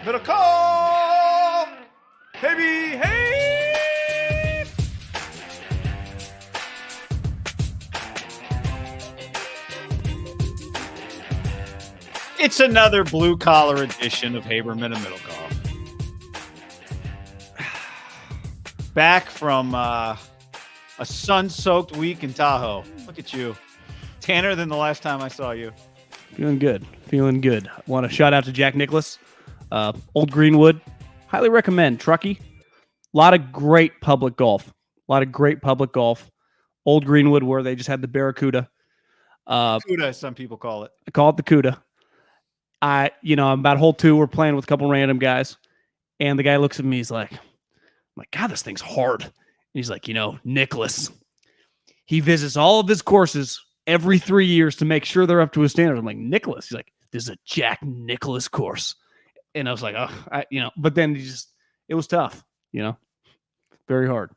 MIDDLEKAUFF! Baby, hey! It's another blue-collar edition of Haberman and MIDDLEKAUFF. Back from a sun-soaked week in Tahoe. Look at you. Tanner than the last time I saw you. Feeling good. Want to shout out to Jack Nicklaus, Old Greenwood. Highly recommend. Truckee. A lot of great public golf. Old Greenwood, where they just had the Barracuda. Cuda, as some people call it. I call it the Cuda. I'm about hole 2. We're playing with a couple random guys. And the guy looks at me. He's like, God, this thing's hard. And he's like, Nicklaus, he visits all of his courses every 3 years to make sure they're up to his standard. I'm like, Nicklaus? He's like, this is a Jack Nicklaus course. And I was like, but then it was tough, very hard.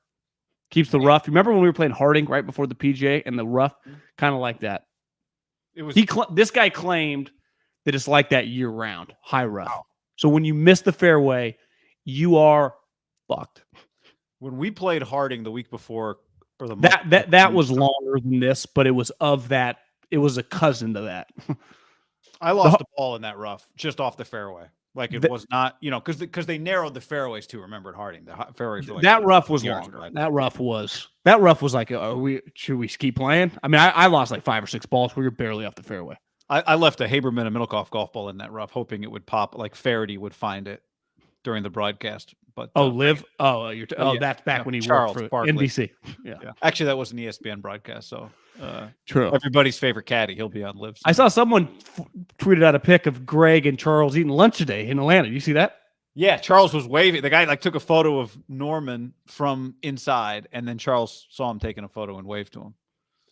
Keeps the rough. Remember when we were playing Harding right before the PGA and the rough, kind of like that? It was. This guy claimed that it's like that year round, high rough. Wow. So when you miss the fairway, you are fucked. When we played Harding the week before, or the that was longer than this, but it was of that. It was a cousin to that. I lost the ball in that rough just off the fairway. Like it was not, because they narrowed the fairways too. Remember at Harding, the fairways were like that rough was longer. Right? That rough was like, should we keep playing? I mean, I lost like 5 or 6 balls. We were barely off the fairway. I left a Haberman and MIDDLEKAUFF golf ball in that rough, hoping it would pop, like Faraday would find it during the broadcast. But Liv? That's back when he Charles worked for Barkley. NBC. Yeah. Actually, that was an ESPN broadcast. So true. Everybody's favorite caddy. He'll be on Liv. I saw someone tweeted out a pic of Greg and Charles eating lunch today in Atlanta. You see that? Yeah, Charles was waving. The guy took a photo of Norman from inside, and then Charles saw him taking a photo and waved to him.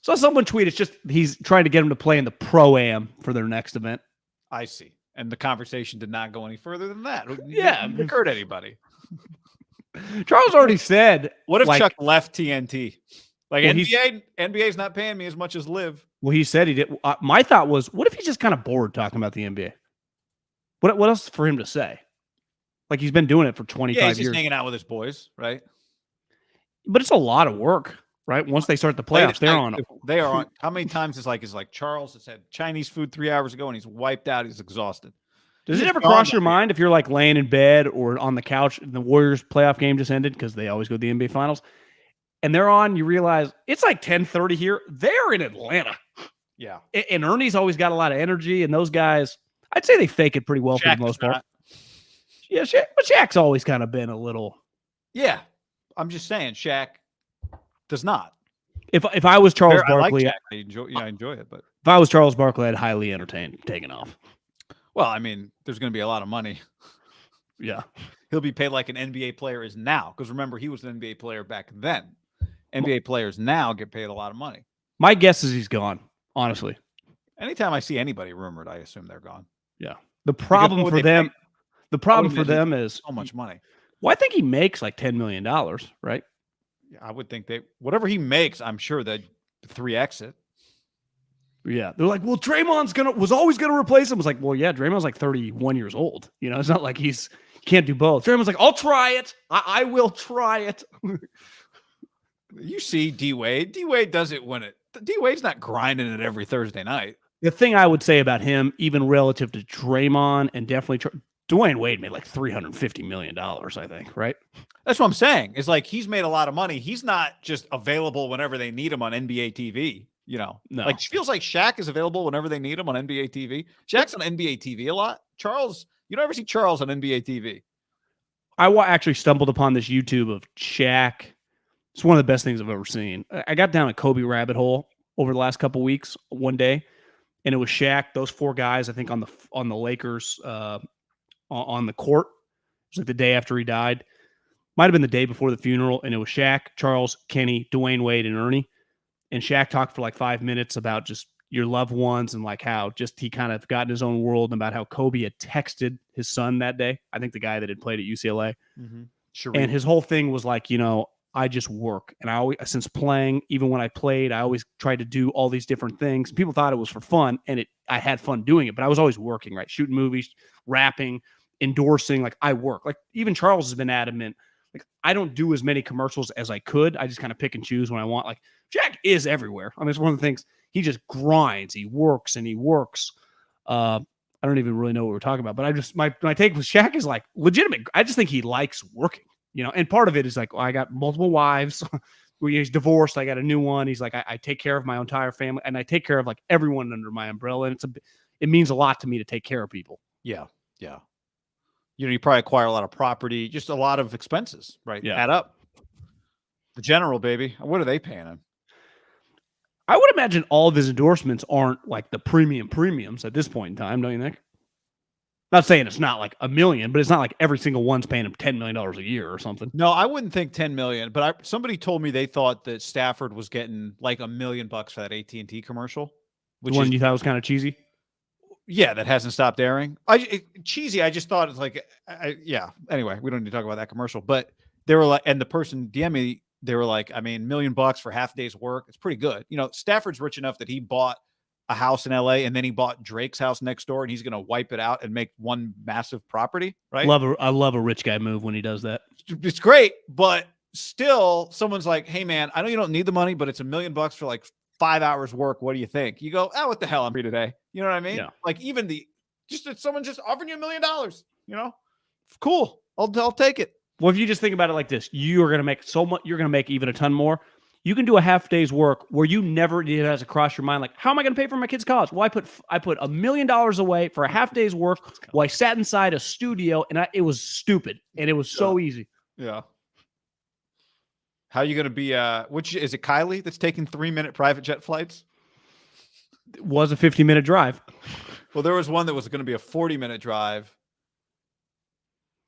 Saw someone tweet. It's just he's trying to get him to play in the Pro-Am for their next event. I see. And the conversation did not go any further than that. Yeah, it didn't hurt anybody. Charles already said. What if Chuck left TNT? NBA's not paying me as much as Liv. Well, he said he did. My thought was, what if he's just kind of bored talking about the NBA? What else for him to say? Like he's been doing it for 25 years. He's just hanging out with his boys, right? But it's a lot of work, right? Once they start the playoffs, they are on. How many times is like Charles has had Chinese food 3 hours ago and he's wiped out. He's exhausted. Does it ever cross your mind if you're like laying in bed or on the couch and the Warriors playoff game just ended because they always go to the NBA Finals and they're on, you realize it's like 10:30 here. They're in Atlanta. Yeah. And Ernie's always got a lot of energy and those guys, I'd say they fake it pretty well for the most part. Yeah, but Shaq's always kind of been a little. Yeah. I'm just saying Shaq does not. If I was Charles Barkley, I enjoy it, but if I was Charles Barkley, I'd highly entertain taking off. Well, I mean, there's going to be a lot of money. Yeah. He'll be paid like an NBA player is now. Because remember, he was an NBA player back then. NBA players now get paid a lot of money. My guess is he's gone, honestly. Anytime I see anybody rumored, I assume they're gone. Yeah. The problem for them is so much money. Well, I think he makes like $10 million, right? Yeah, I would think whatever he makes, I'm sure that 3x it. Yeah, they're like, well, Draymond's was always gonna replace him. I was like, well, yeah, Draymond's like 31 years old. It's not like he can't do both. Draymond's like, I'll try it. I will try it. You see, D-Wade. D-Wade does it when D-Wade's not grinding it every Thursday night. The thing I would say about him, even relative to Draymond and definitely Dwayne Wade made like $350 million, I think, right? That's what I'm saying. It's like he's made a lot of money. He's not just available whenever they need him on NBA TV. No. Like it feels like Shaq is available whenever they need him on NBA TV. Shaq's on NBA TV a lot. Charles, you don't ever see Charles on NBA TV. I actually stumbled upon this YouTube of Shaq. It's one of the best things I've ever seen. I got down a Kobe rabbit hole over the last couple weeks one day, and it was Shaq, those 4 guys, I think on the Lakers on the court. It was like the day after he died. Might have been the day before the funeral, and it was Shaq, Charles, Kenny, Dwayne Wade, and Ernie. And Shaq talked for like 5 minutes about just your loved ones and like how just he kind of got in his own world and about how Kobe had texted his son that day. I think the guy that had played at UCLA. Mm-hmm. Sure. And his whole thing was like, I just work. And I always, since playing, even when I played, I always tried to do all these different things. People thought it was for fun and I had fun doing it, but I was always working, right? Shooting movies, rapping. endorsing, like I work. Like even Charles has been adamant. Like I don't do as many commercials as I could. I just kind of pick and choose when I want. Like Jack is everywhere. I mean, it's one of the things he just grinds. He works and he works. I don't even really know what we're talking about, but I just my take with Shaq is like legitimate. I just think he likes working, and part of it is like, I got multiple wives. He's divorced. I got a new one. He's like, I take care of my entire family, and I take care of like everyone under my umbrella. And it means a lot to me to take care of people. Yeah. Yeah. You probably acquire a lot of property, just a lot of expenses, right? Yeah. Add up. The general, baby. What are they paying him? I would imagine all of his endorsements aren't like the premiums at this point in time, don't you think? Not saying it's not like $1 million, but it's not like every single one's paying him $10 million a year or something. No, I wouldn't think 10 million, but somebody told me they thought that Stafford was getting like $1 million for that AT&T commercial. Which one you thought was kind of cheesy? Yeah, that hasn't stopped airing. Cheesy. I just thought it's like, yeah. Anyway, we don't need to talk about that commercial, but they were like, and the person DM me, they were like, I mean, $1 million for half a day's work. It's pretty good. Stafford's rich enough that he bought a house in LA and then he bought Drake's house next door and he's going to wipe it out and make one massive property. Right. I love a rich guy move when he does that. It's great, but still someone's like, hey man, I know you don't need the money, but it's $1 million for like 5 hours work. What do you think? You go, what the hell? I'm free today. You know what I mean? Yeah. Like even someone just offering you $1 million, cool. I'll take it. Well, if you just think about it like this, you are going to make so much, you're going to make even a ton more. You can do a half day's work where you never did as across your mind, like, how am I going to pay for my kid's college? Well, I put $1 million away for a half day's work while I sat inside a studio and it was stupid and it was so easy. Yeah. How are you going to be, which is it Kylie that's taking 3-minute private jet flights? It was a 50-minute drive. Well, there was one that was going to be a 40-minute drive.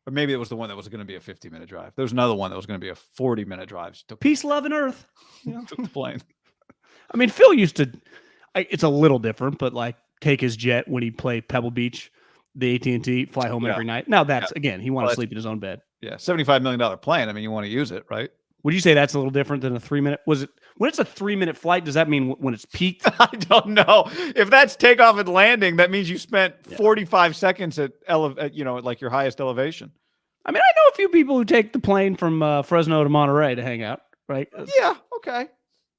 Or maybe it was the one that was going to be a 50-minute drive. There was another one that was going to be a 40-minute drive. Peace, love, and earth. Took the plane. I mean, Phil used to, it's a little different, but like take his jet when he played Pebble Beach, the AT&T, fly home every night. Now that's, again, he wanted to sleep in his own bed. Yeah, $75 million plane. I mean, you want to use it, right? Would you say that's a little different than a 3-minute? Was it when it's a 3-minute flight? Does that mean when it's peaked? I don't know. If that's takeoff and landing, that means you spent 45 seconds at like your highest elevation. I mean, I know a few people who take the plane from Fresno to Monterey to hang out. Right? Yeah. Okay.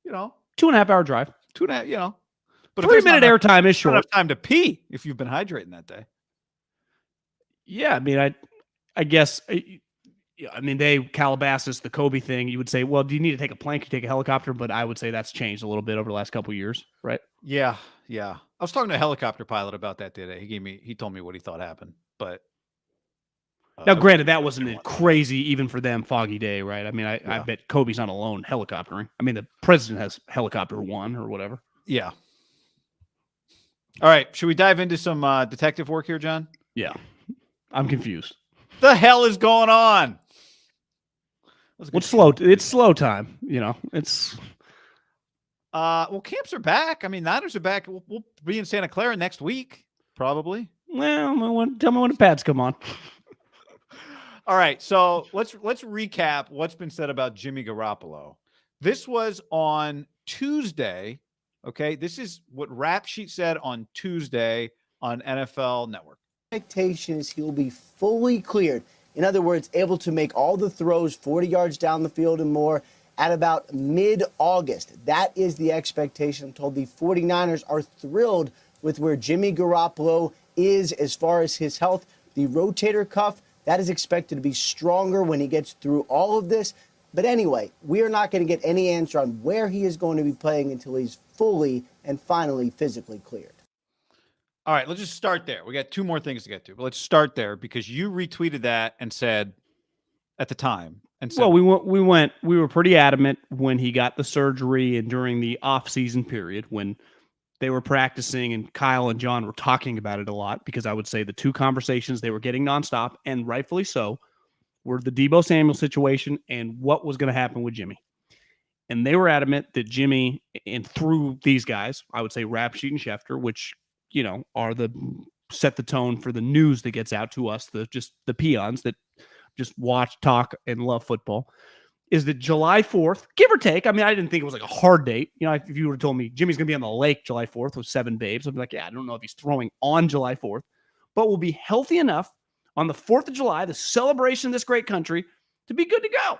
2.5 hour drive. 2.5. But 3-minute airtime is short. Enough time to pee if you've been hydrating that day. Yeah. I mean, I guess. I mean, Calabasas, the Kobe thing, you would say, well, do you need to take a plane? Can you take a helicopter? But I would say that's changed a little bit over the last couple of years, right? Yeah, yeah. I was talking to a helicopter pilot about that today. He told me what he thought happened. But now, granted, that wasn't a crazy, even for them, foggy day, right? I mean, I bet Kobe's not alone helicoptering. I mean, the president has helicopter one or whatever. Yeah. All right. Should we dive into some detective work here, John? Yeah. I'm confused. The hell is going on? It's slow time, it's well, camps are back. I mean, Niners are back. We'll be in Santa Clara next week, probably. Well, tell me when the pads come on. All right, so let's recap what's been said about Jimmy Garoppolo. This was on Tuesday. Okay, this is what Rapsheet said on Tuesday on NFL Network. Expectation is he will be fully cleared. In other words, able to make all the throws 40 yards down the field and more at about mid-August. That is the expectation. I'm told the 49ers are thrilled with where Jimmy Garoppolo is as far as his health. The rotator cuff, that is expected to be stronger when he gets through all of this. But anyway, we are not going to get any answer on where he is going to be playing until he's fully and finally physically cleared. All right, let's just start there. We got 2 more things to get to, but let's start there because you retweeted that and said at the time. And said, well, we were pretty adamant when he got the surgery and during the off-season period when they were practicing and Kyle and John were talking about it a lot because I would say the 2 conversations they were getting nonstop and rightfully so were the Deebo Samuel situation and what was going to happen with Jimmy. And they were adamant that Jimmy, and through these guys, I would say Rapsheet and Schefter, which are set the tone for the news that gets out to us, the peons that just watch, talk, and love football, is that July 4th, give or take. I mean, I didn't think it was like a hard date. If you would have told me Jimmy's going to be on the lake July 4th with 7 babes, I'd be like, yeah, I don't know if he's throwing on July 4th, but will be healthy enough on the 4th of July, the celebration of this great country, to be good to go.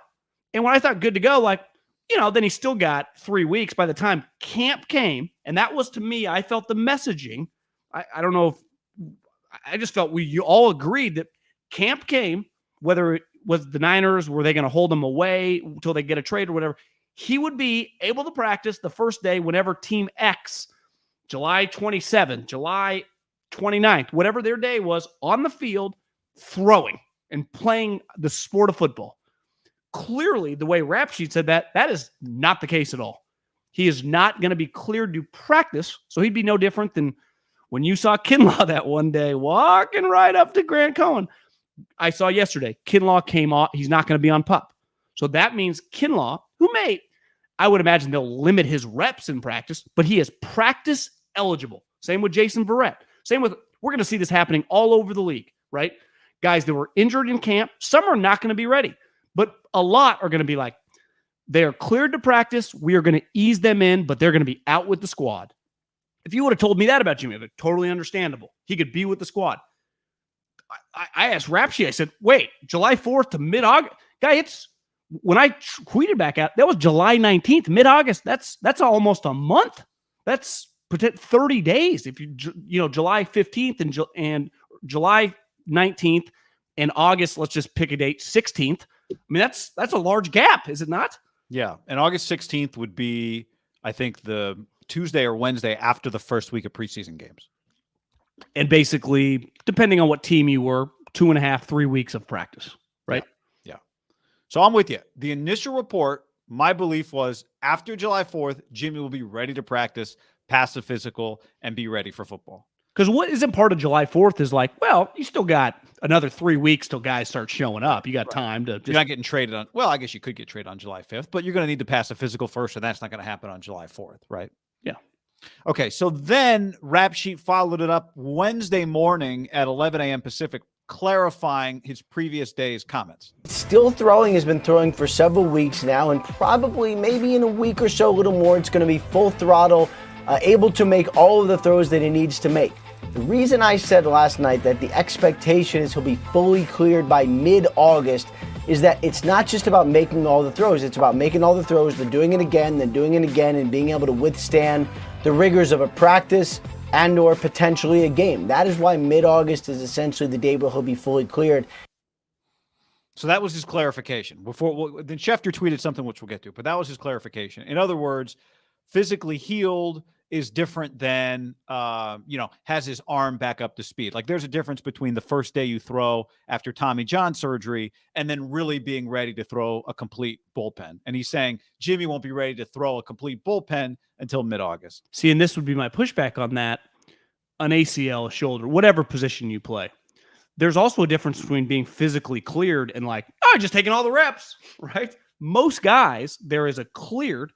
And when I thought good to go, like, then he still got 3 weeks by the time camp came. And that was, to me, I felt the messaging. I don't know if I just felt you all agreed that camp came, whether it was the Niners, were they going to hold him away until they get a trade or whatever, he would be able to practice the first day whenever Team X, July 27th, July 29th, whatever their day was, on the field, throwing and playing the sport of football. Clearly, the way Rapsheet said that is not the case at all. He is not going to be cleared to practice, so he'd be no different than when you saw Kinlaw that one day walking right up to Grant Cohen. I saw yesterday, Kinlaw came off. He's not going to be on PUP. So that means Kinlaw, I would imagine they'll limit his reps in practice, but he is practice eligible. Same with Jason Verrett. We're going to see this happening all over the league, right? Guys that were injured in camp, some are not going to be ready. But a lot are going to be like, they are cleared to practice. We are going to ease them in, but they're going to be out with the squad. If you would have told me that about Jimmy, it's totally understandable. He could be with the squad. I asked Rapsheet, I said, wait, July 4th to mid-August? Guy, when I tweeted back out, that was July 19th, mid-August. That's almost a month. That's 30 days. If July 15th and July 19th and August, let's just pick a date, 16th. I mean, that's a large gap, is it not? Yeah. And August 16th would be, I think, the Tuesday or Wednesday after the first week of preseason games. And basically, depending on what team you were, 2.5, 3 weeks of practice, right? Yeah. So I'm with you. The initial report, my belief was after July 4th, Jimmy will be ready to practice, pass the physical, and be ready for football. Because what isn't part of July 4th is like, well, you still got another 3 weeks till guys start showing up. You got time to. You're not getting traded on. Well, I guess you could get traded on July 5th, but you're going to need to pass a physical first, and that's not going to happen on July 4th, right? Yeah. Okay, so then Rapsheet followed it up Wednesday morning at 11 a.m. Pacific, clarifying his previous day's comments. Still throwing, has been throwing for several weeks now, and probably maybe in a week or so, a little more, it's going to be full throttle, able to make all of the throws that he needs to make. The reason I said last night that the expectation is he'll be fully cleared by mid-August is that it's not just about making all the throws. It's about making all the throws, then doing it again, and being able to withstand the rigors of a practice and or potentially a game. That is why mid-August is essentially the day where he'll be fully cleared. So that was his clarification. Then Schefter tweeted something which we'll get to, but that was his clarification. In other words, physically healed is different than, has his arm back up to speed. Like there's a difference between the first day you throw after Tommy John surgery and then really being ready to throw a complete bullpen. And he's saying Jimmy won't be ready to throw a complete bullpen until mid-August. See, and this would be my pushback on that. An ACL, a shoulder, whatever position you play. There's also a difference between being physically cleared and like, just taking all the reps, right? Most guys, there is a cleared.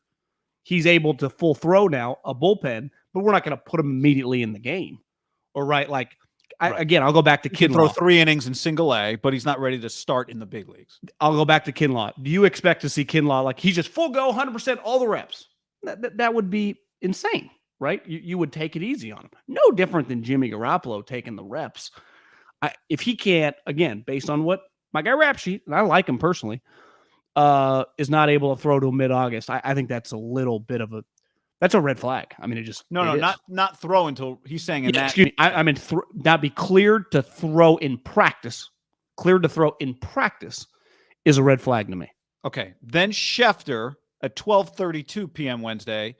He's able to full throw now, a bullpen, but we're not going to put him immediately in the game. Or I'll go back to Kinlaw. Throw 3 innings in single A, but he's not ready to start in the big leagues. I'll go back to Kinlaw. Do you expect to see Kinlaw like he's just full go, 100% all the reps? That would be insane, right? You would take it easy on him. No different than Jimmy Garoppolo taking the reps. If he can't, again, based on what my guy Rapsheet, and I like him personally, is not able to throw to mid-August, I think that's a little bit of that's a red flag. I mean, not throw until he's saying in that. Excuse me, I mean, not be cleared to throw in practice. Cleared to throw in practice is a red flag to me. Okay, then Schefter at 12:32 p.m. Wednesday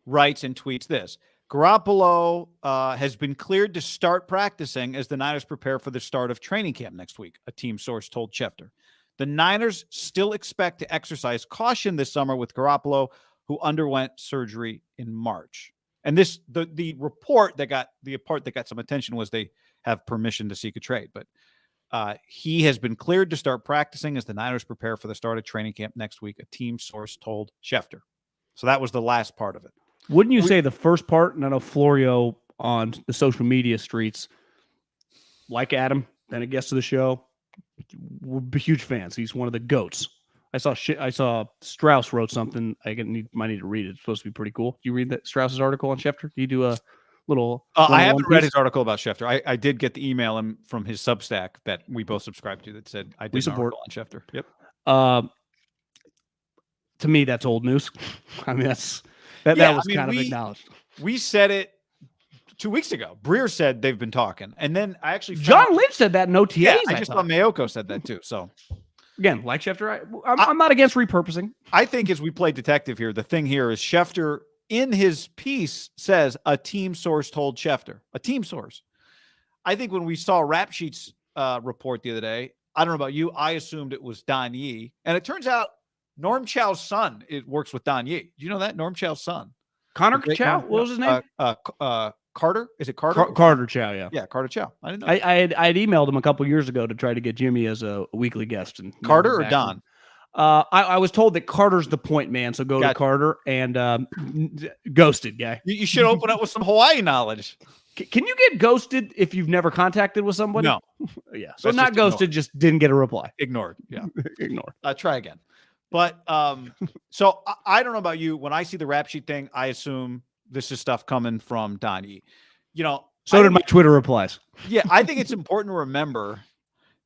writes and tweets this. Garoppolo has been cleared to start practicing as the Niners prepare for the start of training camp next week, a team source told Schefter. The Niners still expect to exercise caution this summer with Garoppolo, who underwent surgery in March. And the report that got some attention was they have permission to seek a trade, but he has been cleared to start practicing as the Niners prepare for the start of training camp next week, a team source told Schefter. So that was the last part of it. Wouldn't you say the first part, and I know Florio on the social media streets, like Adam, been a guest of the show, we're huge fans. He's one of the GOATs. I saw Strauss wrote something. Might need to read it. It's supposed to be pretty cool. You read that Strauss's article on Schefter? Do you do a little. I haven't read his article about Schefter. I did get the email from his Substack that we both subscribe to that said I did an article on Schefter. Yep. To me, that's old news. I mean, that was kind of acknowledged. We said it 2 weeks ago. Breer said they've been talking, and then I actually John Lynch said that in OTAs. Yeah, I just thought Mayoko said that too. So again, like Schefter, I'm not against repurposing. I think as we play detective here, the thing here is Schefter in his piece says a team source told Schefter, a team source. I think when we saw Rapsheet's report the other day, I don't know about you, I assumed it was Don Yee, and it turns out Norm Chow's son works with Don Yee. Do you know that? Norm Chow's son. Connor Chow? What was his name? Carter? Is it Carter? Carter Chow, yeah. Yeah, Carter Chow. I didn't know. I had emailed him a couple years ago to try to get Jimmy as a weekly guest. And Carter or Don? I was told that Carter's the point man, so go to Carter and ghosted guy. You should open up with some Hawaii knowledge. Can you get ghosted if you've never contacted with somebody? No. Yeah. So that's not ghosted, just didn't get a reply. Ignored. Yeah. Ignored. Try again. But so I don't know about you. When I see the Rapsheet thing, I assume this is stuff coming from Don Yee. So did my Twitter replies. Yeah, I think it's important to remember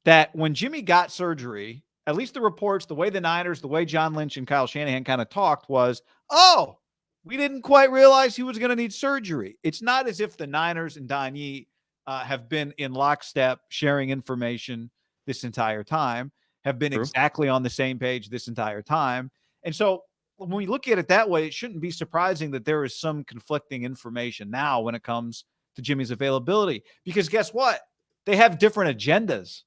that when Jimmy got surgery, at least the reports, the way the Niners, the way John Lynch and Kyle Shanahan kind of talked was, we didn't quite realize he was going to need surgery. It's not as if the Niners and Don Yee have been in lockstep sharing information this entire time, have been exactly on the same page this entire time. And so when we look at it that way, it shouldn't be surprising that there is some conflicting information now when it comes to Jimmy's availability, because guess what? They have different agendas.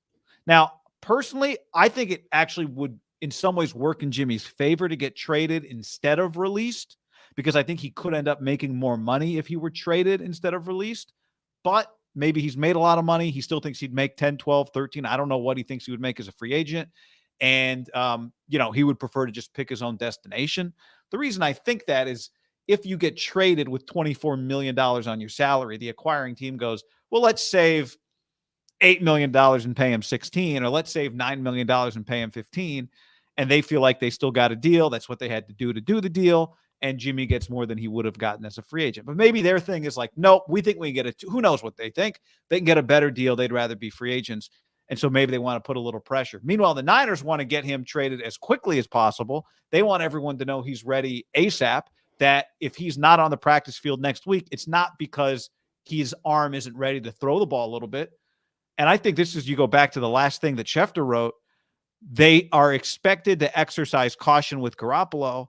Now, personally, I think it actually would in some ways work in Jimmy's favor to get traded instead of released, because I think he could end up making more money if he were traded instead of released. But maybe he's made a lot of money. He still thinks he'd make 10, 12, 13. I don't know what he thinks he would make as a free agent. And, he would prefer to just pick his own destination. The reason I think that is if you get traded with $24 million on your salary, the acquiring team goes, well, let's save $8 million and pay him 16, or let's save $9 million and pay him 15. And they feel like they still got a deal. That's what they had to do the deal. And Jimmy gets more than he would have gotten as a free agent. But maybe their thing is like, nope, we think we can get who knows what they think. They can get a better deal. They'd rather be free agents. And so maybe they want to put a little pressure. Meanwhile, the Niners want to get him traded as quickly as possible. They want everyone to know he's ready ASAP, that if he's not on the practice field next week, it's not because his arm isn't ready to throw the ball a little bit. And I think this is, you go back to the last thing that Schefter wrote, they are expected to exercise caution with Garoppolo.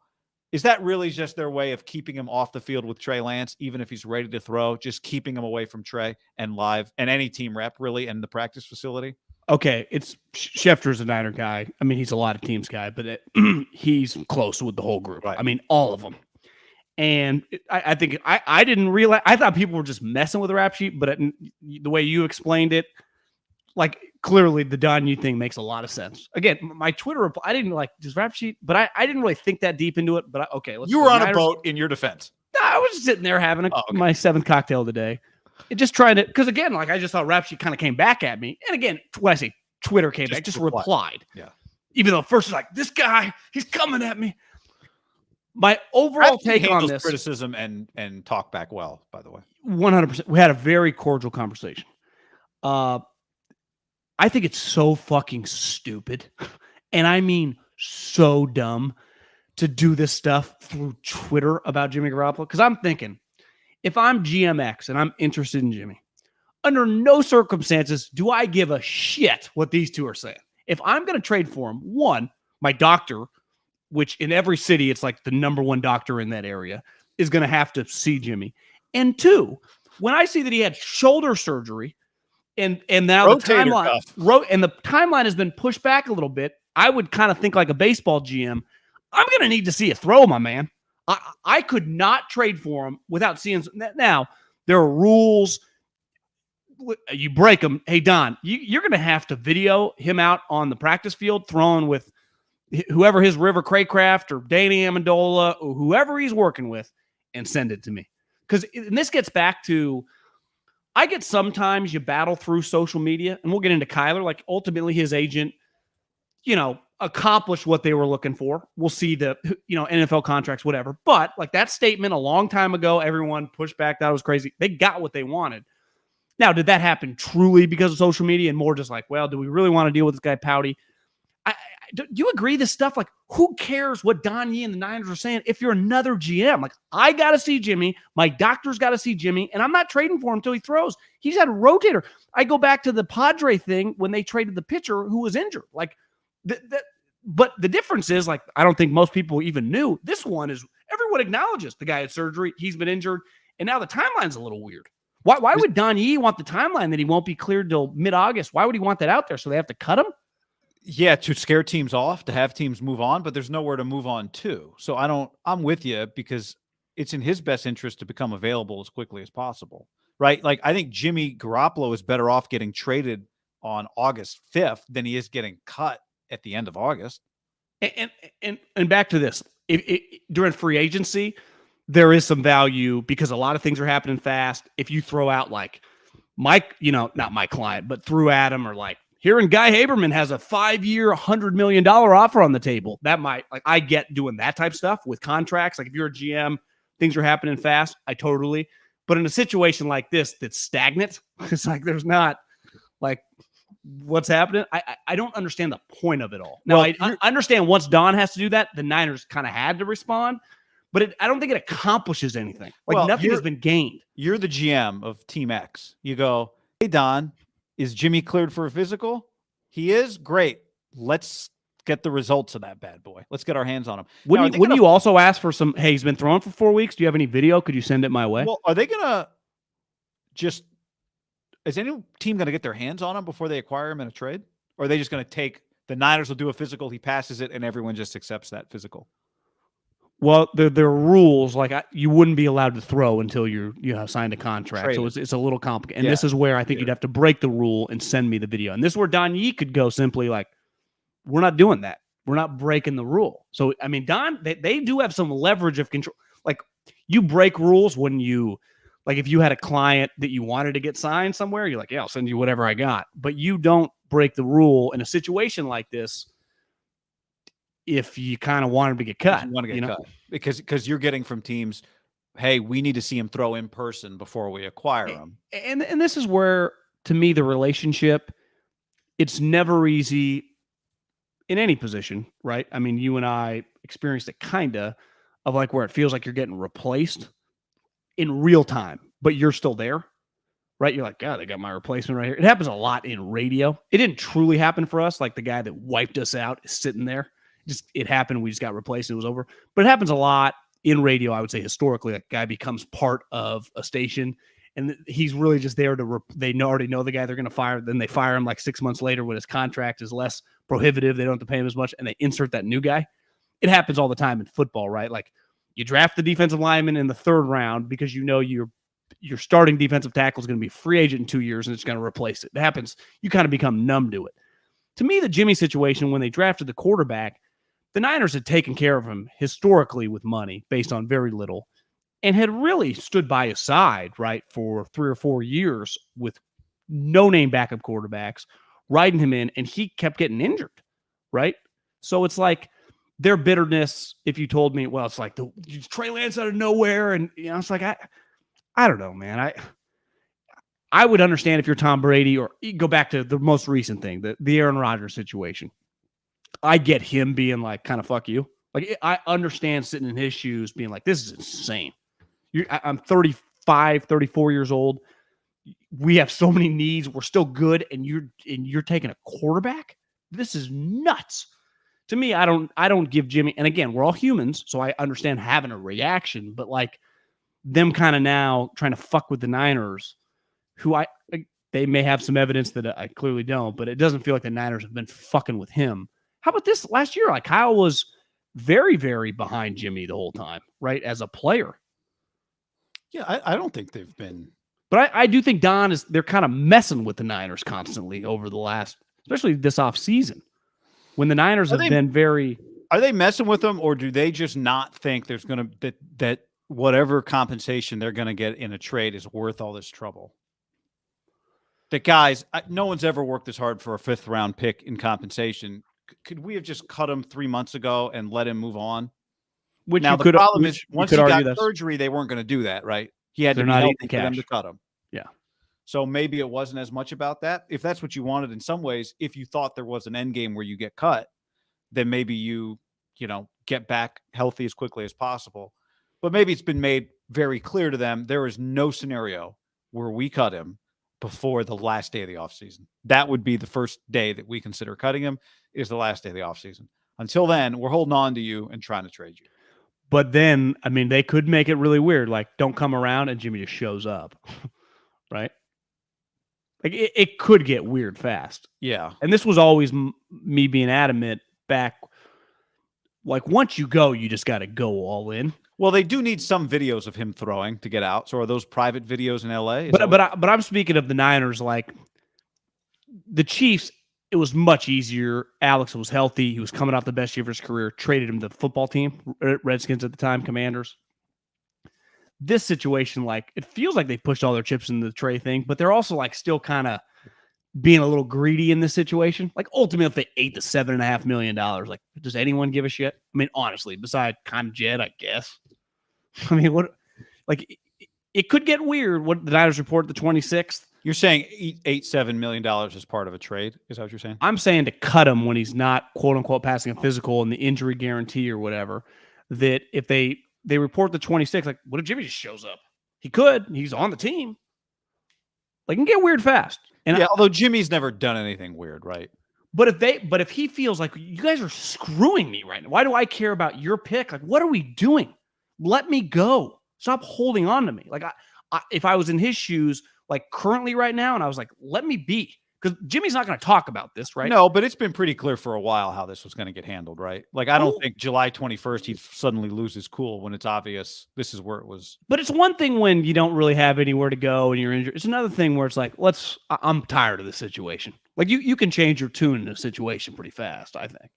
Is that really just their way of keeping him off the field with Trey Lance, even if he's ready to throw, just keeping him away from Trey and live and any team rep really and the practice facility? Okay, it's Schefter's a Niner guy. I mean, he's a lot of teams guy, but he's close with the whole group. Right. I mean, all of them. And I think I didn't realize, I thought people were just messing with the rap sheet, but the way you explained it, like clearly the Don Yee thing makes a lot of sense. Again, my Twitter reply, I didn't like this rap sheet, but I didn't really think that deep into it. But let's. You were on a boat in your defense. No, I was just sitting there having my seventh cocktail of the day, and just trying to, because again, like I just thought rap sheet kind of came back at me, and again, when I say Twitter came back, just replied. Yeah. Even though first was like, this guy, he's coming at me. My overall take on this criticism and talk back well, by the way. 100%. We had a very cordial conversation. I think it's so fucking stupid, and I mean so dumb, to do this stuff through Twitter about Jimmy Garoppolo. Because I'm thinking, if I'm GMX and I'm interested in Jimmy, under no circumstances do I give a shit what these two are saying. If I'm going to trade for him, one, my doctor, which in every city, it's like the number one doctor in that area, is going to have to see Jimmy. And two, when I see that he had shoulder surgery and now the timeline has been pushed back a little bit, I would kind of think like a baseball GM, I'm going to need to see a throw, my man. I could not trade for him without seeing. Now, there are rules. You break them. Hey, Don, you're going to have to video him out on the practice field throwing with whoever his River Craycraft or Danny Amendola or whoever he's working with, and send it to me. Because this gets back to, I get sometimes you battle through social media, and we'll get into Kyler. Like ultimately his agent, accomplish what they were looking for. We'll see the, NFL contracts, whatever. But like that statement a long time ago, everyone pushed back. That was crazy. They got what they wanted. Now, did that happen truly because of social media and more just like, well, do we really want to deal with this guy Pouty? Do you agree this stuff? Like, who cares what Don Yee and the Niners are saying if you're another GM? Like, I got to see Jimmy. My doctor's got to see Jimmy, and I'm not trading for him until he throws. He's had a rotator. I go back to the Padre thing when they traded the pitcher who was injured. Like, but the difference is, like, I don't think most people even knew. This one is everyone acknowledges the guy had surgery. He's been injured, and now the timeline's a little weird. Why would Don Yee want the timeline that he won't be cleared till mid-August? Why would he want that out there? So they have to cut him? Yeah, to scare teams off, to have teams move on, but there's nowhere to move on to. So I'm with you because it's in his best interest to become available as quickly as possible, right? Like, I think Jimmy Garoppolo is better off getting traded on August 5th than he is getting cut at the end of August. And back to this, during free agency, there is some value because a lot of things are happening fast. If you throw out like Mike, not my client, but threw at him or like, hearing Guy Haberman has a 5-year, $100 million offer on the table. That might, like, I get doing that type of stuff with contracts. Like, if you're a GM, things are happening fast. I totally. But in a situation like this that's stagnant, it's like there's not, like, what's happening. I don't understand the point of it all. Now, I understand once Don has to do that, the Niners kind of had to respond. But I don't think it accomplishes anything. Like, nothing has been gained. You're the GM of Team X. You go, hey, Don, is Jimmy cleared for a physical? He is? Great. Let's get the results of that bad boy. Let's get our hands on him. Wouldn't you also ask for some, hey, he's been throwing for 4 weeks. Do you have any video? Could you send it my way? Well, are they going to just – is any team going to get their hands on him before they acquire him in a trade? Or are they just going to take – the Niners will do a physical, he passes it, and everyone just accepts that physical? Well, there are rules like you wouldn't be allowed to throw until you have signed a contract. Traded. So it's a little complicated. And this is where I think you'd have to break the rule and send me the video. And this is where Don Yee could go simply like, we're not doing that. We're not breaking the rule. So, I mean, Don, they do have some leverage of control. Like, you break rules when you, like, if you had a client that you wanted to get signed somewhere, you're like, yeah, I'll send you whatever I got. But you don't break the rule in a situation like this if you kind of want him to get cut. You want to get cut. Because you're getting from teams, hey, we need to see him throw in person before we acquire him. And this is where, to me, the relationship, it's never easy in any position, right? I mean, you and I experienced it kind of like where it feels like you're getting replaced in real time, but you're still there, right? You're like, God, they got my replacement right here. It happens a lot in radio. It didn't truly happen for us. Like, the guy that wiped us out is sitting there. It happened. We just got replaced. It was over. But it happens a lot in radio. I would say historically, like, guy becomes part of a station, and he's really just there to. They already know the guy they're going to fire. Then they fire him like 6 months later when his contract is less prohibitive. They don't have to pay him as much, and they insert that new guy. It happens all the time in football, right? Like, you draft the defensive lineman in the 3rd round because you know your starting defensive tackle is going to be a free agent in 2 years, and it's going to replace it. It happens. You kind of become numb to it. To me, the Jimmy situation when they drafted the quarterback, the Niners had taken care of him historically with money based on very little and had really stood by his side, right, for 3 or 4 years with no-name backup quarterbacks, riding him in, and he kept getting injured, right? So it's like their bitterness, if you told me, well, it's like Trey Lance out of nowhere, and it's like, I don't know, man. I would understand if you're Tom Brady, or you go back to the most recent thing, the Aaron Rodgers situation. I get him being like, kind of fuck you. Like, I understand sitting in his shoes being like, this is insane. I'm 35, 34 years old. We have so many needs. We're still good. And you're taking a quarterback. This is nuts. To me, I don't give Jimmy, and again, we're all humans, so I understand having a reaction, but like them kind of now trying to fuck with the Niners, who they may have some evidence that I clearly don't, but it doesn't feel like the Niners have been fucking with him. How about this last year? Like, Kyle was very, very behind Jimmy the whole time, right? As a player. Yeah, I don't think they've been. But I do think they're kind of messing with the Niners constantly over the last, especially this offseason, when the Niners have been very. Are they messing with them, or do they just not think there's going to that whatever compensation they're going to get in a trade is worth all this trouble? That guys, no one's ever worked this hard for a 5th round pick in compensation. could we have just cut him 3 months ago and let him move on? Which now, you the could, problem which is you once could he argue got that's surgery, they weren't going to do that, right? He had to they're be not healthy eating for them cash. to cut him. Yeah. So maybe it wasn't as much about that. If that's what you wanted in some ways, if you thought there was an end game where you get cut, then maybe you get back healthy as quickly as possible. But maybe it's been made very clear to them there is no scenario where we cut him before the last day of the offseason. That would be the first day that we consider cutting him, is the last day of the offseason. Until then, we're holding on to you and trying to trade you. But then, I mean, they could make it really weird. Like, don't come around and Jimmy just shows up. Right? Like, it could get weird fast. Yeah. And this was always me being adamant back. Like, once you go, you just got to go all in. Well, they do need some videos of him throwing to get out. So are those private videos in LA? But I'm speaking of the Niners. Like, the Chiefs, it was much easier. Alex was healthy. He was coming off the best year of his career. Traded him to the football team, Redskins at the time, Commanders. This situation, like, it feels like they pushed all their chips in the tray thing, but they're also like still kind of being a little greedy in this situation. Like, ultimately, if they ate the $7.5 million, like, does anyone give a shit? I mean, honestly, beside kind of Jed, I guess. I mean, what? Like, it could get weird. What the Niners report the 26th. You're saying $7 million is part of a trade? Is that what you're saying? I'm saying to cut him when he's not, quote unquote, passing a physical and the injury guarantee or whatever. That if they report the 26th, like, what if Jimmy just shows up? He could. He's on the team. Like, it can get weird fast. And yeah, although Jimmy's never done anything weird, right? But if he feels like you guys are screwing me right now, why do I care about your pick? Like, what are we doing? Let me go. Stop holding on to me. Like, if I was in his shoes, like currently right now, and I was like, let me be, because Jimmy's not going to talk about this, right? No, but it's been pretty clear for a while how this was going to get handled, right? Like, I don't think July 21st he'd suddenly lose his cool when it's obvious this is where it was. But it's one thing when you don't really have anywhere to go and you're injured. It's another thing where it's like, I'm tired of this situation. Like, you can change your tune in a situation pretty fast, I think.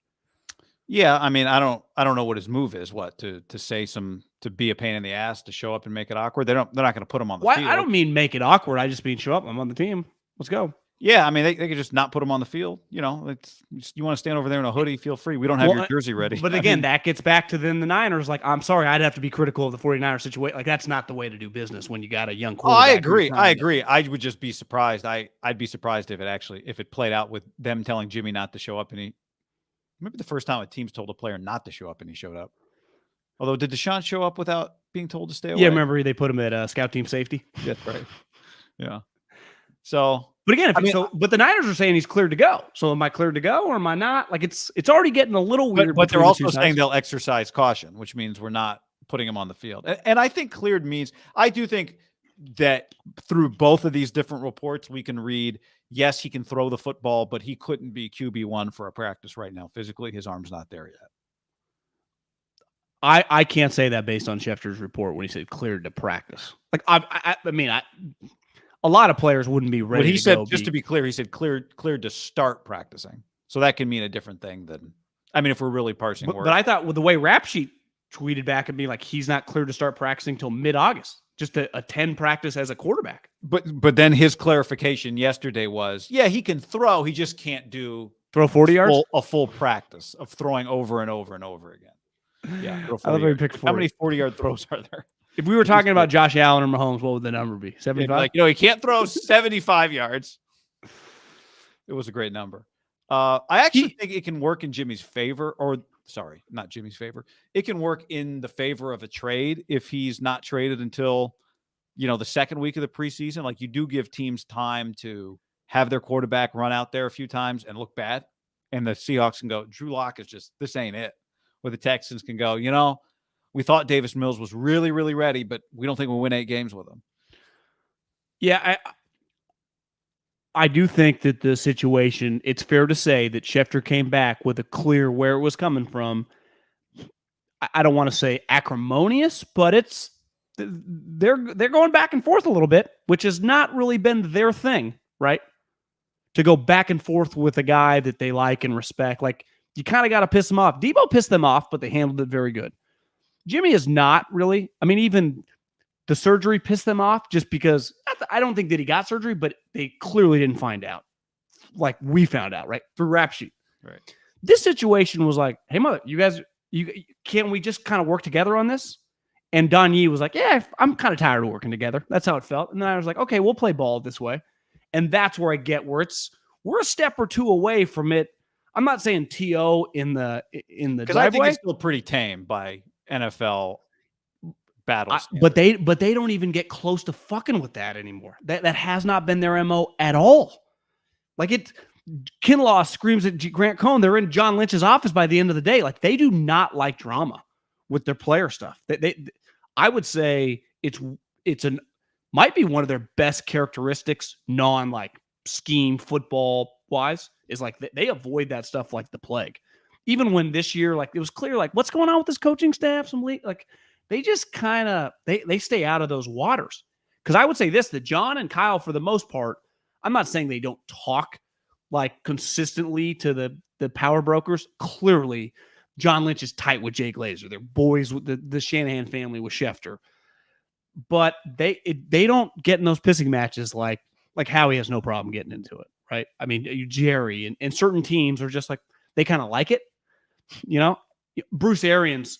Yeah, I mean, I don't know what his move is. What to say to be a pain in the ass, to show up and make it awkward. They're not going to put him on the field. I don't mean make it awkward. I just mean show up. I'm on the team. Let's go. Yeah, I mean, they could just not put him on the field. You know, you want to stand over there in a hoodie, feel free. We don't have your jersey ready. But again, that gets back to then the Niners. Like, I'm sorry, I'd have to be critical of the 49ers situation. Like, that's not the way to do business when you got a young quarterback. I agree. I would just be surprised. I'd be surprised if it played out with them telling Jimmy not to show up, and maybe the first time a team's told a player not to show up and he showed up. Although, did Deshaun show up without being told to stay away? Yeah, remember they put him at scout team safety. That's right. Yeah. So, but again, but the Niners are saying he's cleared to go. So am I cleared to go or am I not? Like, it's already getting a little weird. But they're also saying they'll exercise caution, which means we're not putting him on the field. And I think cleared means, I do think that through both of these different reports, we can read, yes, he can throw the football, but he couldn't be QB1 for a practice right now. Physically, his arm's not there yet. I can't say that based on Schefter's report when he said cleared to practice. Like, I mean, a lot of players wouldn't be ready. But he said, just to be clear, he said cleared to start practicing. So that can mean a different thing than, I mean, if we're really parsing words. But I thought with the way Rapsheet tweeted back at me, like, he's not cleared to start practicing until mid-August. Just to attend practice as a quarterback. But then his clarification yesterday was, yeah, he can throw. He just can't throw 40 yards? A full practice of throwing over and over and over again. Yeah. I love how he picked 40. How many 40-yard throws are there? If we were talking about Josh Allen or Mahomes, what would the number be? 75? Like, he can't throw 75 yards. It was a great number. I actually think it can work in Jimmy's favor, sorry, not Jimmy's favor. It can work in the favor of a trade if he's not traded until, the second week of the preseason. Like, you do give teams time to have their quarterback run out there a few times and look bad. And the Seahawks can go, Drew Lock is just, this ain't it. Where the Texans can go, we thought Davis Mills was really, really ready, but we don't think we'll win 8 games with him. Yeah, I do think that the situation, it's fair to say that Schefter came back with a clear where it was coming from. I don't want to say acrimonious, but they're going back and forth a little bit, which has not really been their thing, right? To go back and forth with a guy that they like and respect. Like, you kind of got to piss them off. Debo pissed them off, but they handled it very good. Jimmy is not really. I mean, even the surgery pissed them off just because I don't think that he got surgery, but they clearly didn't find out. Like, we found out, right? Through Rapsheet. Right. This situation was like, hey, mother, you guys, can't we just kind of work together on this? And Don Yee was like, yeah, I'm kind of tired of working together. That's how it felt. And then I was like, okay, we'll play ball this way. And that's where I get where we're a step or two away from it. I'm not saying TO in the because driveway. I think it's still pretty tame by NFL battles. But they don't even get close to fucking with that anymore. That has not been their MO at all. Like Kinlaw screams at Grant Cohn. They're in John Lynch's office by the end of the day. Like, they do not like drama with their player stuff. I would say might be one of their best characteristics, like scheme football wise, is like they avoid that stuff like the plague. Even when this year, like, it was clear, like, what's going on with this coaching staff? They just kind of they stay out of those waters. Because I would say this, that John and Kyle, for the most part, I'm not saying they don't talk like consistently to the power brokers. Clearly, John Lynch is tight with Jay Glazer. They're boys with the Shanahan family with Schefter. But they don't get in those pissing matches like Howie has no problem getting into it, right? I mean, Jerry and certain teams are just like, they kind of like it. Bruce Arians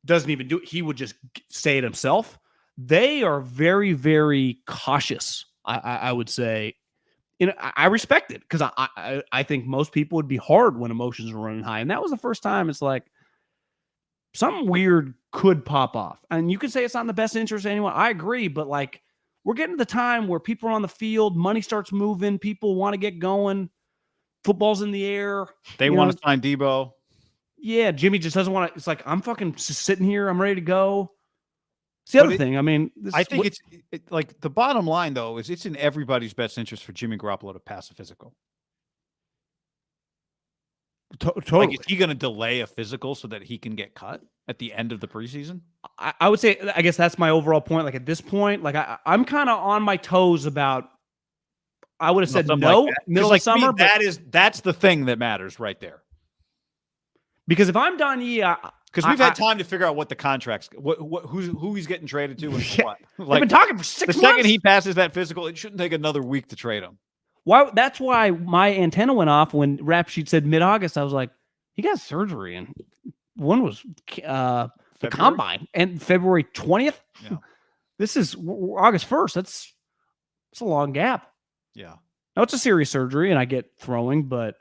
doesn't even do it. He would just say it himself. They are very, very cautious, I would say. I respect it, because I think most people would be hard when emotions are running high. And that was the first time it's like something weird could pop off. And you could say it's not in the best interest of anyone. I agree. But like, we're getting to the time where people are on the field, money starts moving, people want to get going, football's in the air. They want to sign Debo. Yeah, Jimmy just doesn't want to. It's like, I'm fucking just sitting here. I'm ready to go. It's the other thing. I mean, I think it's like the bottom line, though, is it's in everybody's best interest for Jimmy Garoppolo to pass a physical. Totally. Like, is he going to delay a physical so that he can get cut at the end of the preseason? I would say, I guess that's my overall point. Like, at this point, like, I'm kind of on my toes about. I would have said no, like middle of summer. That's the thing that matters right there. Because if I'm Don Yee, because we've had time to figure out what the contracts, who he's getting traded to, and what. Like, they've been talking for 6 months. The second he passes that physical, it shouldn't take another week to trade him. Why? That's why my antenna went off when Rapsheet said mid-August. I was like, he got surgery, and one was the combine, and February 20th. Yeah. This is August 1st. That's a long gap. Yeah. Now, it's a serious surgery, and I get throwing, but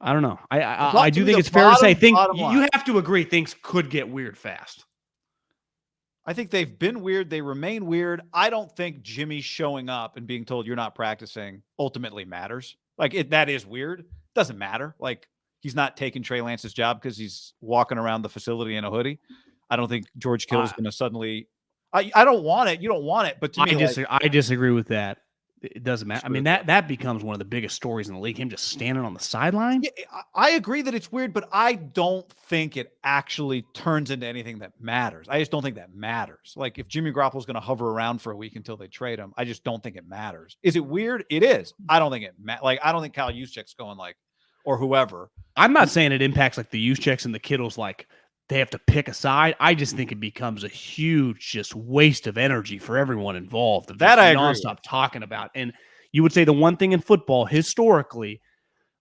I don't know. I do think it's fair to say you have to agree things could get weird fast. I think they've been weird. They remain weird. I don't think Jimmy showing up and being told you're not practicing ultimately matters. Like, that is weird. Doesn't matter. Like, he's not taking Trey Lance's job because he's walking around the facility in a hoodie. I don't think George Kittle is going to suddenly. I don't want it. You don't want it. But to me, I disagree with that. It doesn't matter. I mean, that becomes one of the biggest stories in the league. Him just standing on the sideline. Yeah, I agree that it's weird, but I don't think it actually turns into anything that matters. I just don't think that matters. Like, if Jimmy Garoppolo is going to hover around for a week until they trade him, I just don't think it matters. Is it weird? It is. I don't think it I don't think Kyle Juszczyk's going or whoever. I'm not saying it impacts like the Juszczyks and the Kittles, like they have to pick a side. I just think it becomes a huge just waste of energy for everyone involved. That I agree. Nonstop talking about. And you would say the one thing in football historically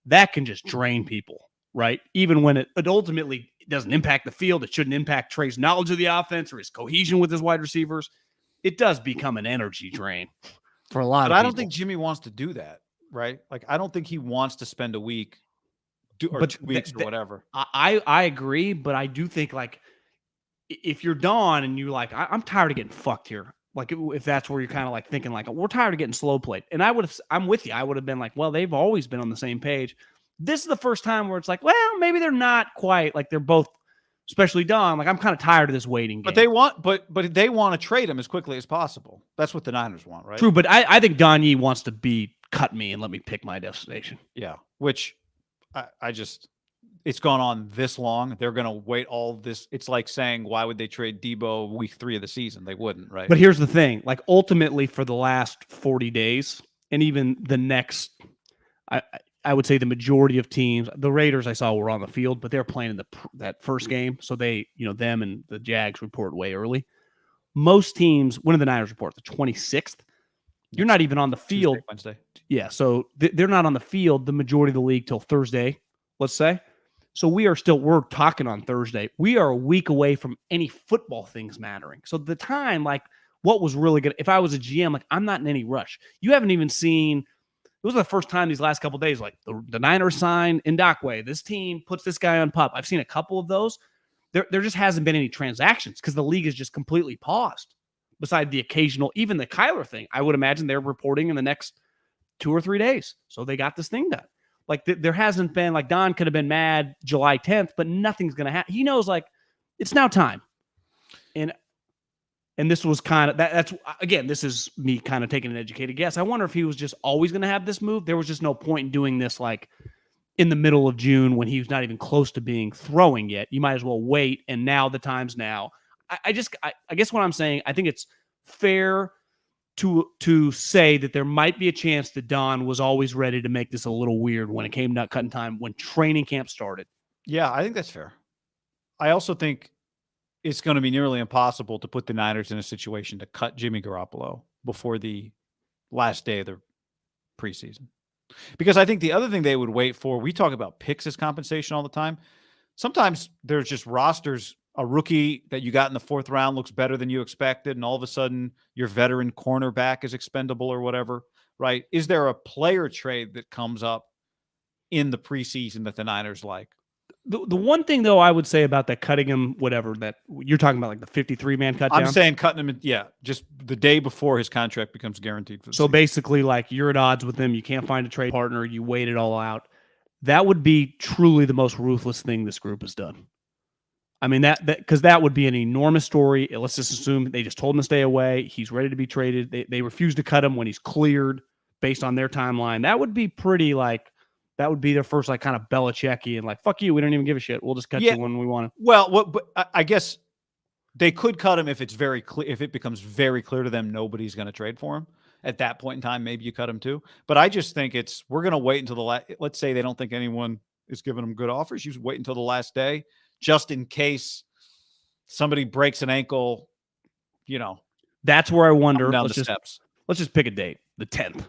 that can just drain people, right? Even when it ultimately doesn't impact the field, it shouldn't impact Trey's knowledge of the offense or his cohesion with his wide receivers. It does become an energy drain for a lot of people. But I don't think Jimmy wants to do that, right? Like, I don't think he wants to spend a week or 2 weeks or whatever. I agree, but I do think, like, if you're Don and you're like, I'm tired of getting fucked here. Like, if that's where you're kind of like thinking, like, we're tired of getting slow played. And I'm with you. I would have been like, well, they've always been on the same page. This is the first time where it's like, well, maybe they're not quite like they're both, especially Don. Like, I'm kind of tired of this waiting game. But they want to trade him as quickly as possible. That's what the Niners want, right? True, but I think Don Yee wants to cut me and let me pick my destination. Yeah, which it's gone on this long. They're going to wait all this. It's like saying, why would they trade Debo week 3 of the season? They wouldn't, right? But here's the thing. Like, ultimately for the last 40 days and even the next, I would say the majority of teams, the Raiders I saw were on the field, but they're playing in that first game. So they, them and the Jags report way early. Most teams, when did the Niners report? The 26th. You're not even on the field. Wednesday. Yeah, so they're not on the field the majority of the league till Thursday, let's say. So we're talking on Thursday. We are a week away from any football things mattering. So the time, like, what was really good, if I was a GM, like, I'm not in any rush. You haven't even seen, it was the first time these last couple of days, like the Niners sign Ndakwe. This team puts this guy on pup. I've seen a couple of those. There just hasn't been any transactions because the league is just completely paused. Beside the occasional, even the Kyler thing, I would imagine they're reporting in the next 2 or 3 days. So they got this thing done. Like there hasn't been, like, Don could have been mad July 10th, but nothing's going to happen. He knows, like, it's now time. And this was kind of, that's, again, this is me kind of taking an educated guess. I wonder if he was just always going to have this move. There was just no point in doing this, like, in the middle of June when he was not even close to being throwing yet. You might as well wait. And now the time's now. I guess what I'm saying, I think it's fair to say that there might be a chance that Don was always ready to make this a little weird when it came nut cutting time, when training camp started. Yeah, I think that's fair. I also think it's going to be nearly impossible to put the Niners in a situation to cut Jimmy Garoppolo before the last day of the preseason. Because I think the other thing they would wait for, we talk about picks as compensation all the time. Sometimes there's just rosters. A rookie that you got in the 4th round looks better than you expected, and all of a sudden your veteran cornerback is expendable or whatever, right? Is there a player trade that comes up in the preseason that the Niners like? The one thing, though, I would say about that cutting him, whatever, that you're talking about, like the 53-man cut down. I'm saying cutting him, just the day before his contract becomes guaranteed for the season. Basically, like, you're at odds with him. You can't find a trade partner. You wait it all out. That would be truly the most ruthless thing this group has done. I mean, because that would be an enormous story. Let's just assume they just told him to stay away. He's ready to be traded. They refuse to cut him when he's cleared based on their timeline. That would be pretty, like, that would be their first, like, kind of Belichick-y and, like, fuck you, we don't even give a shit. We'll just cut you when we want to. Well, but I guess they could cut him if it's very clear, if it becomes very clear to them nobody's going to trade for him. At that point in time, maybe you cut him too. But I just think we're going to wait until let's say they don't think anyone is giving them good offers. You wait until the last day, just in case somebody breaks an ankle, That's where I wonder. Down the steps. Let's just pick a date, the 10th.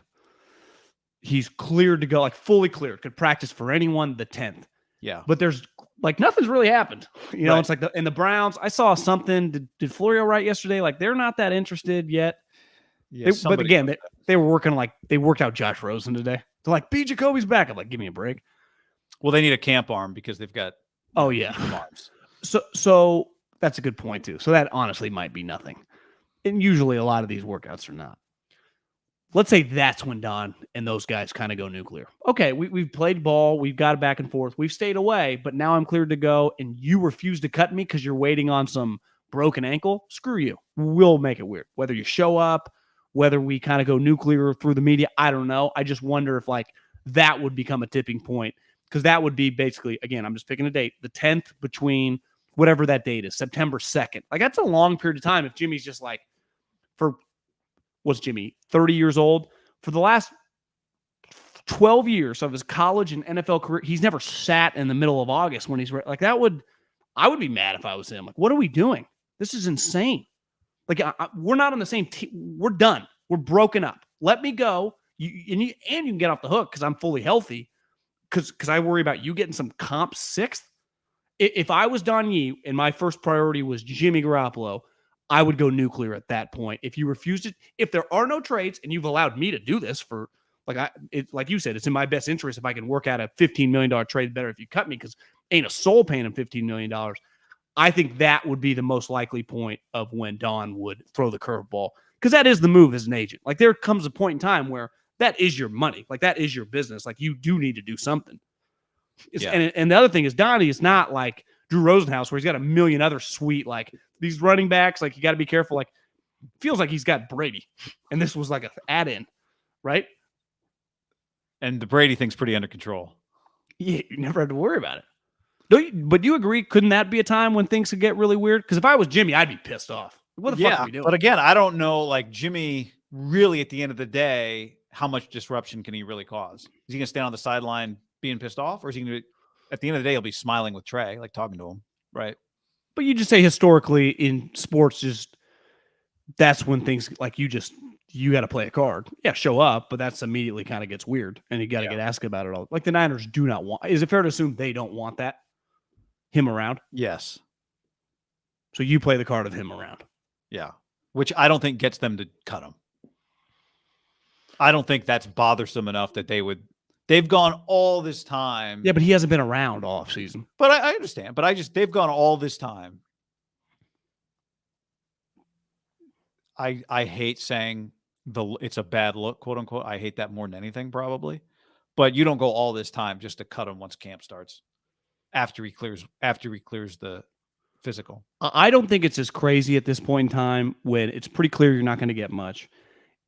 He's cleared to go, like, fully cleared. Could practice for anyone the 10th. Yeah. But there's, like, nothing's really happened. Right. It's like in the Browns, I saw something. Did Florio write yesterday? Like, they're not that interested yet. Yeah, but again, they were working, like, they worked out Josh Rosen today. They're like, B. Jacoby's back. I'm like, give me a break. Well, they need a camp arm because they've got arms. So that's a good point too. So that honestly might be nothing. And usually a lot of these workouts are not. Let's say that's when Don and those guys kind of go nuclear. Okay, we've played ball. We've got it back and forth. We've stayed away, but now I'm cleared to go, and you refuse to cut me because you're waiting on some broken ankle. Screw you. We'll make it weird. Whether you show up, whether we kind of go nuclear through the media, I don't know. I just wonder if, like, that would become a tipping point, because that would be basically, again, I'm just picking a date, the 10th between whatever that date is, September 2nd. Like, that's a long period of time if Jimmy's just, like, what's Jimmy, 30 years old? For the last 12 years of his college and NFL career, he's never sat in the middle of August when he's like, I would be mad if I was him. Like, what are we doing? This is insane. Like, we're not on the same team. We're done. We're broken up. Let me go. You can get off the hook because I'm fully healthy. Because I worry about you getting some comp 6th. If I was Don Yee and my first priority was Jimmy Garoppolo, I would go nuclear at that point. If you refused it, if there are no trades and you've allowed me to do this for, like you said, it's in my best interest if I can work out a $15 million trade, better if you cut me, because ain't a soul paying him $15 million. I think that would be the most likely point of when Don would throw the curveball, because that is the move as an agent. Like, there comes a point in time where that is your money. Like, that is your business. Like, you do need to do something. And the other thing is, Donnie is not like Drew Rosenhaus, where he's got a million other sweet, like, these running backs. Like, you got to be careful. Like, feels like he's got Brady, and this was like an add-in, right? And the Brady thing's pretty under control. Yeah, you never had to worry about it. But you agree? Couldn't that be a time when things could get really weird? Because if I was Jimmy, I'd be pissed off. What the fuck are we doing? But again, I don't know. Like, Jimmy, really, at the end of the day, how much disruption can he really cause? Is he going to stand on the sideline being pissed off, or is he going to? At the end of the day, he'll be smiling with Trey, like talking to him, right? But you just say historically in sports, just that's when things like you got to play a card. Yeah, show up, but that's immediately kind of gets weird, and you got to get asked about it all. Like, the Niners do not want. Is it fair to assume they don't want that? him around. Yes. So you play the card of him around. Yeah. Which I don't think gets them to cut him. I don't think that's bothersome enough that they've gone all this time. Yeah, but he hasn't been around all offseason. But I understand. But they've gone all this time. I hate saying it's a bad look, quote unquote. I hate that more than anything, probably. But you don't go all this time just to cut him once camp starts. After he clears the physical. I don't think it's as crazy at this point in time when it's pretty clear you're not going to get much.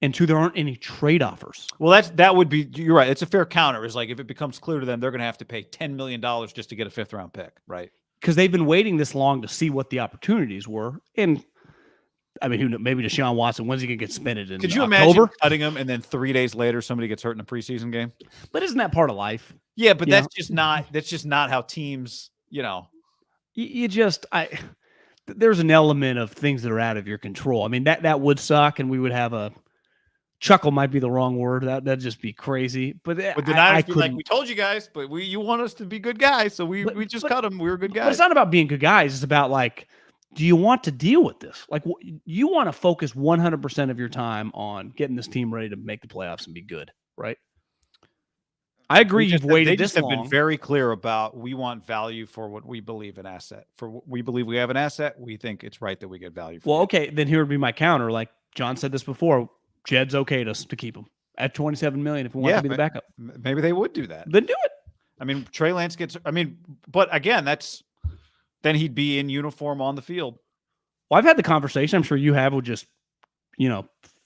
And two, there aren't any trade offers. Well, that would be, you're right. It's a fair counter. Is like, if it becomes clear to them, they're going to have to pay $10 million just to get a 5th round pick, right? Because they've been waiting this long to see what the opportunities were. And I mean, maybe Deshaun Watson, when's he going to get suspended in Could you October? imagine cutting him and then 3 days later somebody gets hurt in a preseason game? But isn't that part of life? Yeah, but that's just not how teams, there's an element of things that are out of your control. I mean, that would suck, and we would have a chuckle might be the wrong word. That'd just be crazy. But the Niners be like, we told you guys, but you want us to be good guys, so we just cut them. We were good guys. But it's not about being good guys. It's about like, do you want to deal with this? Like, you want to focus 100% of your time on getting this team ready to make the playoffs and be good, right? I agree. You've waited this long. They have been very clear about we want value for what we believe an asset. For what we believe we have an asset, we think it's right that we get value for it. Well, okay, then here would be my counter. Like John said this before, Jed's okay to keep him at $27 million if he wants to be the backup. Maybe they would do that. Then do it. I mean, Trey Lance but again, then he'd be in uniform on the field. Well, I've had the conversation, I'm sure you have, with just,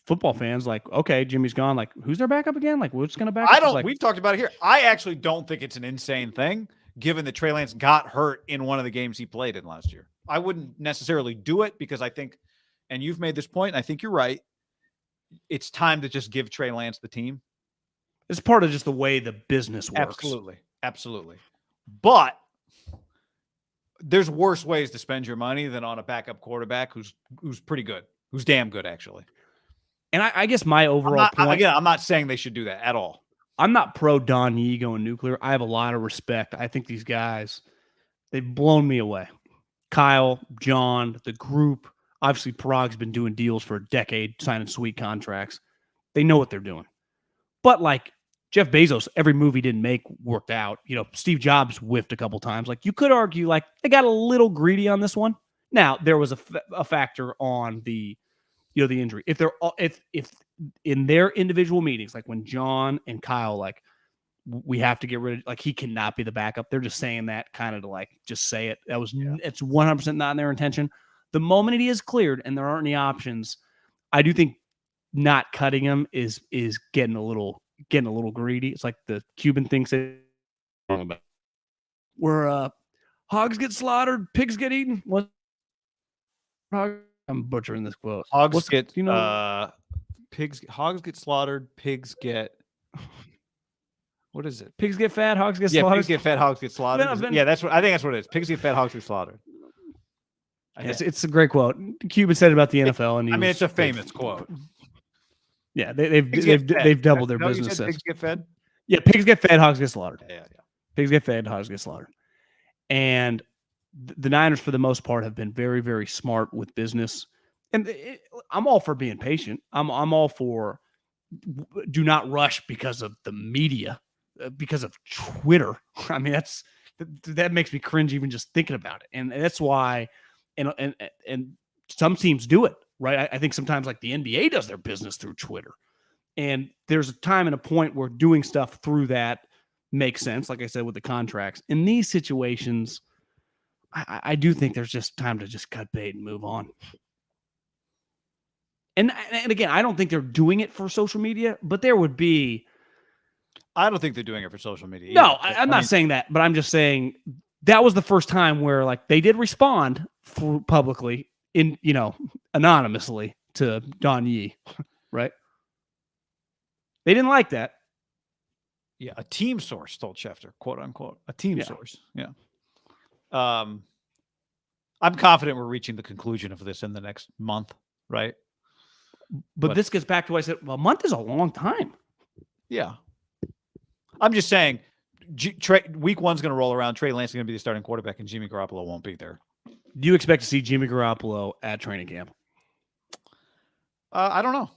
football fans, like, okay, Jimmy's gone. Like, who's their backup again? Like, what's going to back up? We've talked about it here. I actually don't think it's an insane thing, given that Trey Lance got hurt in one of the games he played in last year. I wouldn't necessarily do it because I think, and you've made this point, and I think you're right, it's time to just give Trey Lance the team. It's part of just the way the business works. Absolutely. But there's worse ways to spend your money than on a backup quarterback who's pretty good, who's damn good, actually. And I guess my overall point... I'm not saying they should do that at all. I'm not pro Don Yee going nuclear. I have a lot of respect. I think these guys, they've blown me away. Kyle, John, the group. Obviously, Parag's been doing deals for a decade, signing sweet contracts. They know what they're doing. But like Jeff Bezos, every move he didn't make worked out. Steve Jobs whiffed a couple times. Like, you could argue like they got a little greedy on this one. Now, there was a factor on the injury. If in their individual meetings, like when John and Kyle, like, we have to get rid of, like, he cannot be the backup. They're just saying that kind of to like, just say it. It's 100% not in their intention. The moment he is cleared and there aren't any options, I do think not cutting him is getting a little greedy. It's like the Cuban thing said, where hogs get slaughtered, pigs get eaten. What? I'm butchering this quote. Hogs get slaughtered, pigs get what is it? Pigs get fat, hogs get slaughtered. Pigs get fat, hogs get slaughtered. I think that's what it is. Pigs get fat, hogs get slaughtered. It's a great quote. Cuban said it about the NFL, and it's a famous quote. Yeah, they've doubled their business. Pigs get fed. Yeah, pigs get fed, hogs get slaughtered. Yeah. Pigs get fed, hogs get slaughtered. And the Niners, for the most part, have been very, very smart with business. And I'm all for being patient. I'm all for do not rush because of the media, because of Twitter. I mean, that makes me cringe even just thinking about it. And that's why, and some teams do it, right? I think sometimes like the NBA does their business through Twitter. And there's a time and a point where doing stuff through that makes sense, like I said, with the contracts. In these situations, I do think there's just time to just cut bait and move on. And again, I don't think they're doing it for social media, but there would be. I don't think they're doing it for social media either. No, I'm not saying that, but I'm just saying that was the first time where like they did respond publicly anonymously to Don Yee, right? They didn't like that. Yeah, a team source told Schefter, quote unquote, a team source. Yeah. I'm confident we're reaching the conclusion of this in the next month, right? But this gets back to what I said. Well, a month is a long time. Yeah. I'm just saying, week one's going to roll around. Trey Lance is going to be the starting quarterback, and Jimmy Garoppolo won't be there. Do you expect to see Jimmy Garoppolo at training camp? I don't know.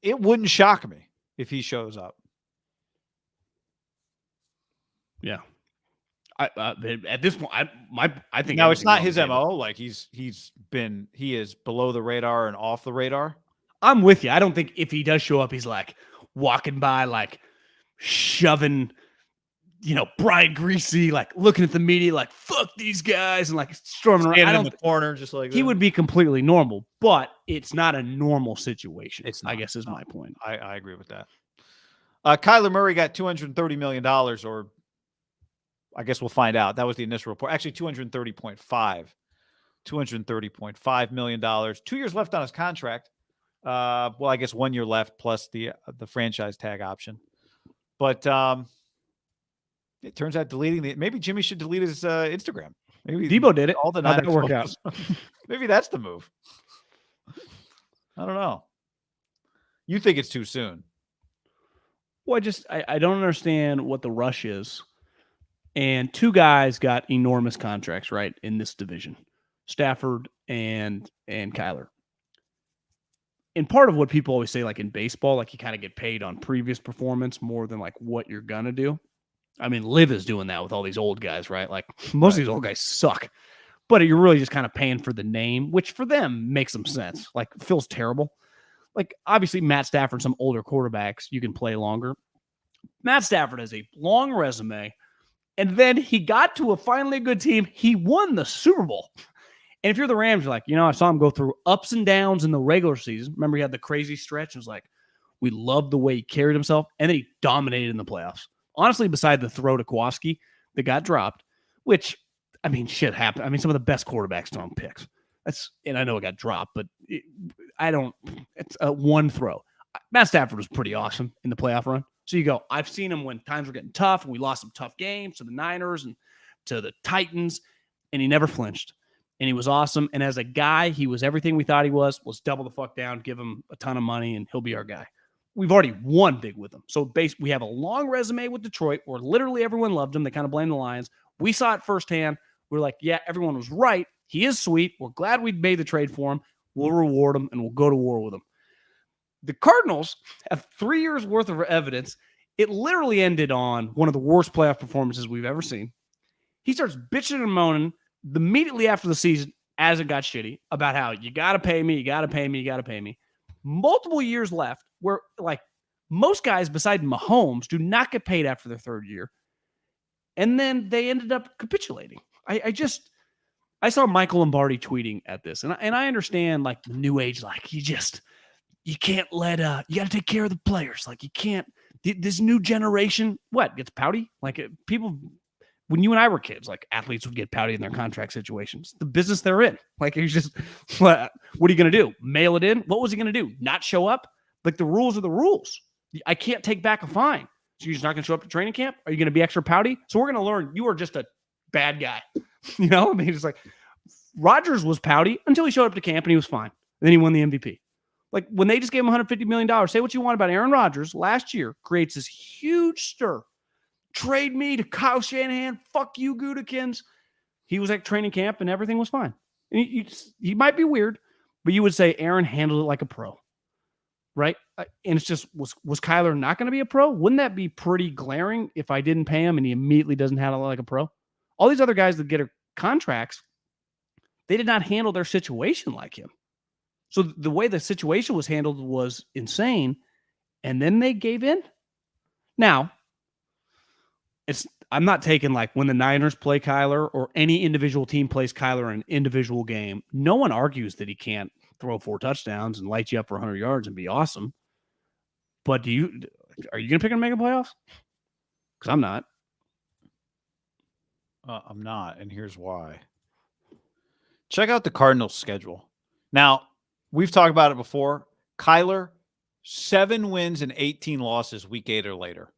It wouldn't shock me if he shows up. Yeah. At this point, I think now it's not his MO. Like he is below the radar and off the radar. I'm with you. I don't think if he does show up, he's like walking by, like shoving, Brian Greasy, like looking at the media, like fuck these guys, and like storming around in the corner, just like he would be completely normal, but it's not a normal situation. I guess is my point. I agree with that. Kyler Murray got $230 million, or I guess we'll find out. That was the initial report. Actually, $230.5 million. 2 years left on his contract. Well, I guess 1 year left plus the franchise tag option. But it turns out maybe Jimmy should delete his Instagram. Maybe Debo did it. All the How'd that work out? Maybe that's the move. I don't know. You think it's too soon? Well, I don't understand what the rush is. And two guys got enormous contracts, right, in this division, Stafford and Kyler. And part of what people always say, like in baseball, like you kind of get paid on previous performance more than like what you're going to do. I mean, Liv is doing that with all these old guys, right? Like most of these old guys suck, but you're really just kind of paying for the name, which for them makes some sense. Like feels terrible. Like obviously Matt Stafford and some older quarterbacks, you can play longer. Matt Stafford has a long resume, and then he got to a finally good team. He won the Super Bowl. And if you're the Rams, you're like, I saw him go through ups and downs in the regular season. Remember, he had the crazy stretch. It was like, we loved the way he carried himself. And then he dominated in the playoffs. Honestly, beside the throw to Kowalski that got dropped, which, shit happened. Some of the best quarterbacks throwing picks. And I know it got dropped, but it's a one throw. Matt Stafford was pretty awesome in the playoff run. So you go, I've seen him when times were getting tough and we lost some tough games to the Niners and to the Titans, and he never flinched. And he was awesome. And as a guy, he was everything we thought he was. Let's double the fuck down, give him a ton of money, and he'll be our guy. We've already won big with him. So we have a long resume with Detroit where literally everyone loved him. They kind of blamed the Lions. We saw it firsthand. We're like, yeah, everyone was right. He is sweet. We're glad we made the trade for him. We'll reward him, and we'll go to war with him. The Cardinals have 3 years worth of evidence. It literally ended on one of the worst playoff performances we've ever seen. He starts bitching and moaning immediately after the season, as it got shitty, about how you got to pay me, you got to pay me, you got to pay me. Multiple years left where, like, most guys beside Mahomes do not get paid after their third year. And then they ended up capitulating. I saw Michael Lombardi tweeting at this, and I understand, like, the new age, like, you can't let, you got to take care of the players. Like, you can't, this new generation, gets pouty? Like, people, when you and I were kids, like, athletes would get pouty in their contract situations. The business they're in. Like, it's just, what are you going to do? Mail it in? What was he going to do? Not show up? Like, the rules are the rules. I can't take back a fine. So you're just not going to show up to training camp? Are you going to be extra pouty? So we're going to learn you are just a bad guy. It's like, Rodgers was pouty until he showed up to camp and he was fine. And then he won the MVP. Like, when they just gave him $150 million, say what you want about Aaron Rodgers, last year creates this huge stir. Trade me to Kyle Shanahan. Fuck you, Gudikins. He was at training camp and everything was fine. And he might be weird, but you would say Aaron handled it like a pro, right? And it's just, was Kyler not going to be a pro? Wouldn't that be pretty glaring if I didn't pay him and he immediately doesn't handle it like a pro? All these other guys that get contracts, they did not handle their situation like him. So the way the situation was handled was insane, and then they gave in. Now, I'm not taking, like, when the Niners play Kyler or any individual team plays Kyler in an individual game, no one argues that he can't throw 4 touchdowns and light you up for 100 yards and be awesome. But are you going to pick him to make the playoffs? Because I'm not. I'm not, and here's why. Check out the Cardinals' schedule. Now, we've talked about it before. Kyler, 7 wins and 18 losses week 8 or later.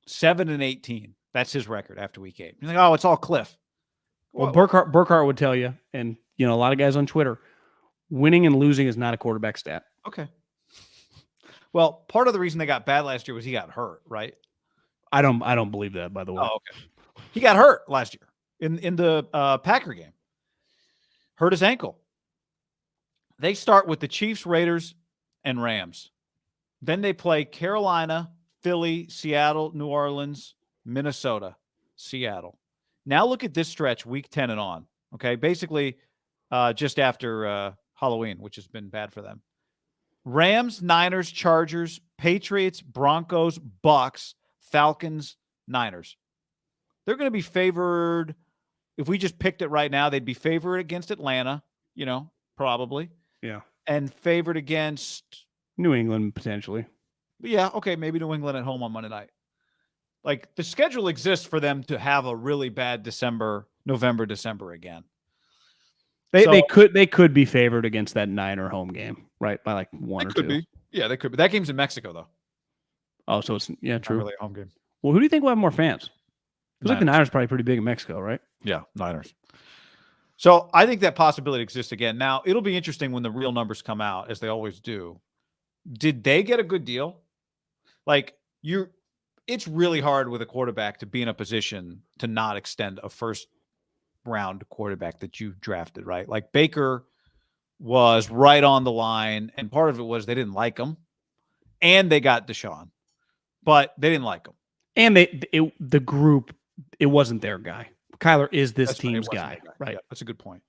7-18. That's his record after week 8. You're like, oh, it's all Cliff. Well, Burkhart would tell you, and a lot of guys on Twitter, winning and losing is not a quarterback stat. Okay. Well, part of the reason they got bad last year was he got hurt, right? I don't believe that, by the way. Oh, okay. He got hurt last year in the Packer game. Hurt his ankle. They start with the Chiefs, Raiders, and Rams. Then they play Carolina, Philly, Seattle, New Orleans, Minnesota, Seattle. Now look at this stretch, week 10 and on. Okay, basically just after Halloween, which has been bad for them. Rams, Niners, Chargers, Patriots, Broncos, Bucks, Falcons, Niners. They're going to be favored. If we just picked it right now, they'd be favored against Atlanta, probably. Yeah. And favored against New England, potentially. Yeah, okay, maybe New England at home on Monday night. Like, the schedule exists for them to have a really bad November, December again. They could be favored against that Niner home game, right? By like one or two. Could be. Yeah, they could be. That game's in Mexico, though. Oh, so it's true. Not really a home game. Well, who do you think will have more fans? Looks like the Niners probably pretty big in Mexico, right? Yeah, Niners. So I think that possibility exists again. Now, it'll be interesting when the real numbers come out, as they always do. Did they get a good deal? Like, it's really hard with a quarterback to be in a position to not extend a first-round quarterback that you drafted, right? Like, Baker was right on the line, and part of it was they didn't like him, and they got Deshaun, but they didn't like him. And the group, it wasn't their guy. Kyler is this team's guy, right? Yeah, that's a good point.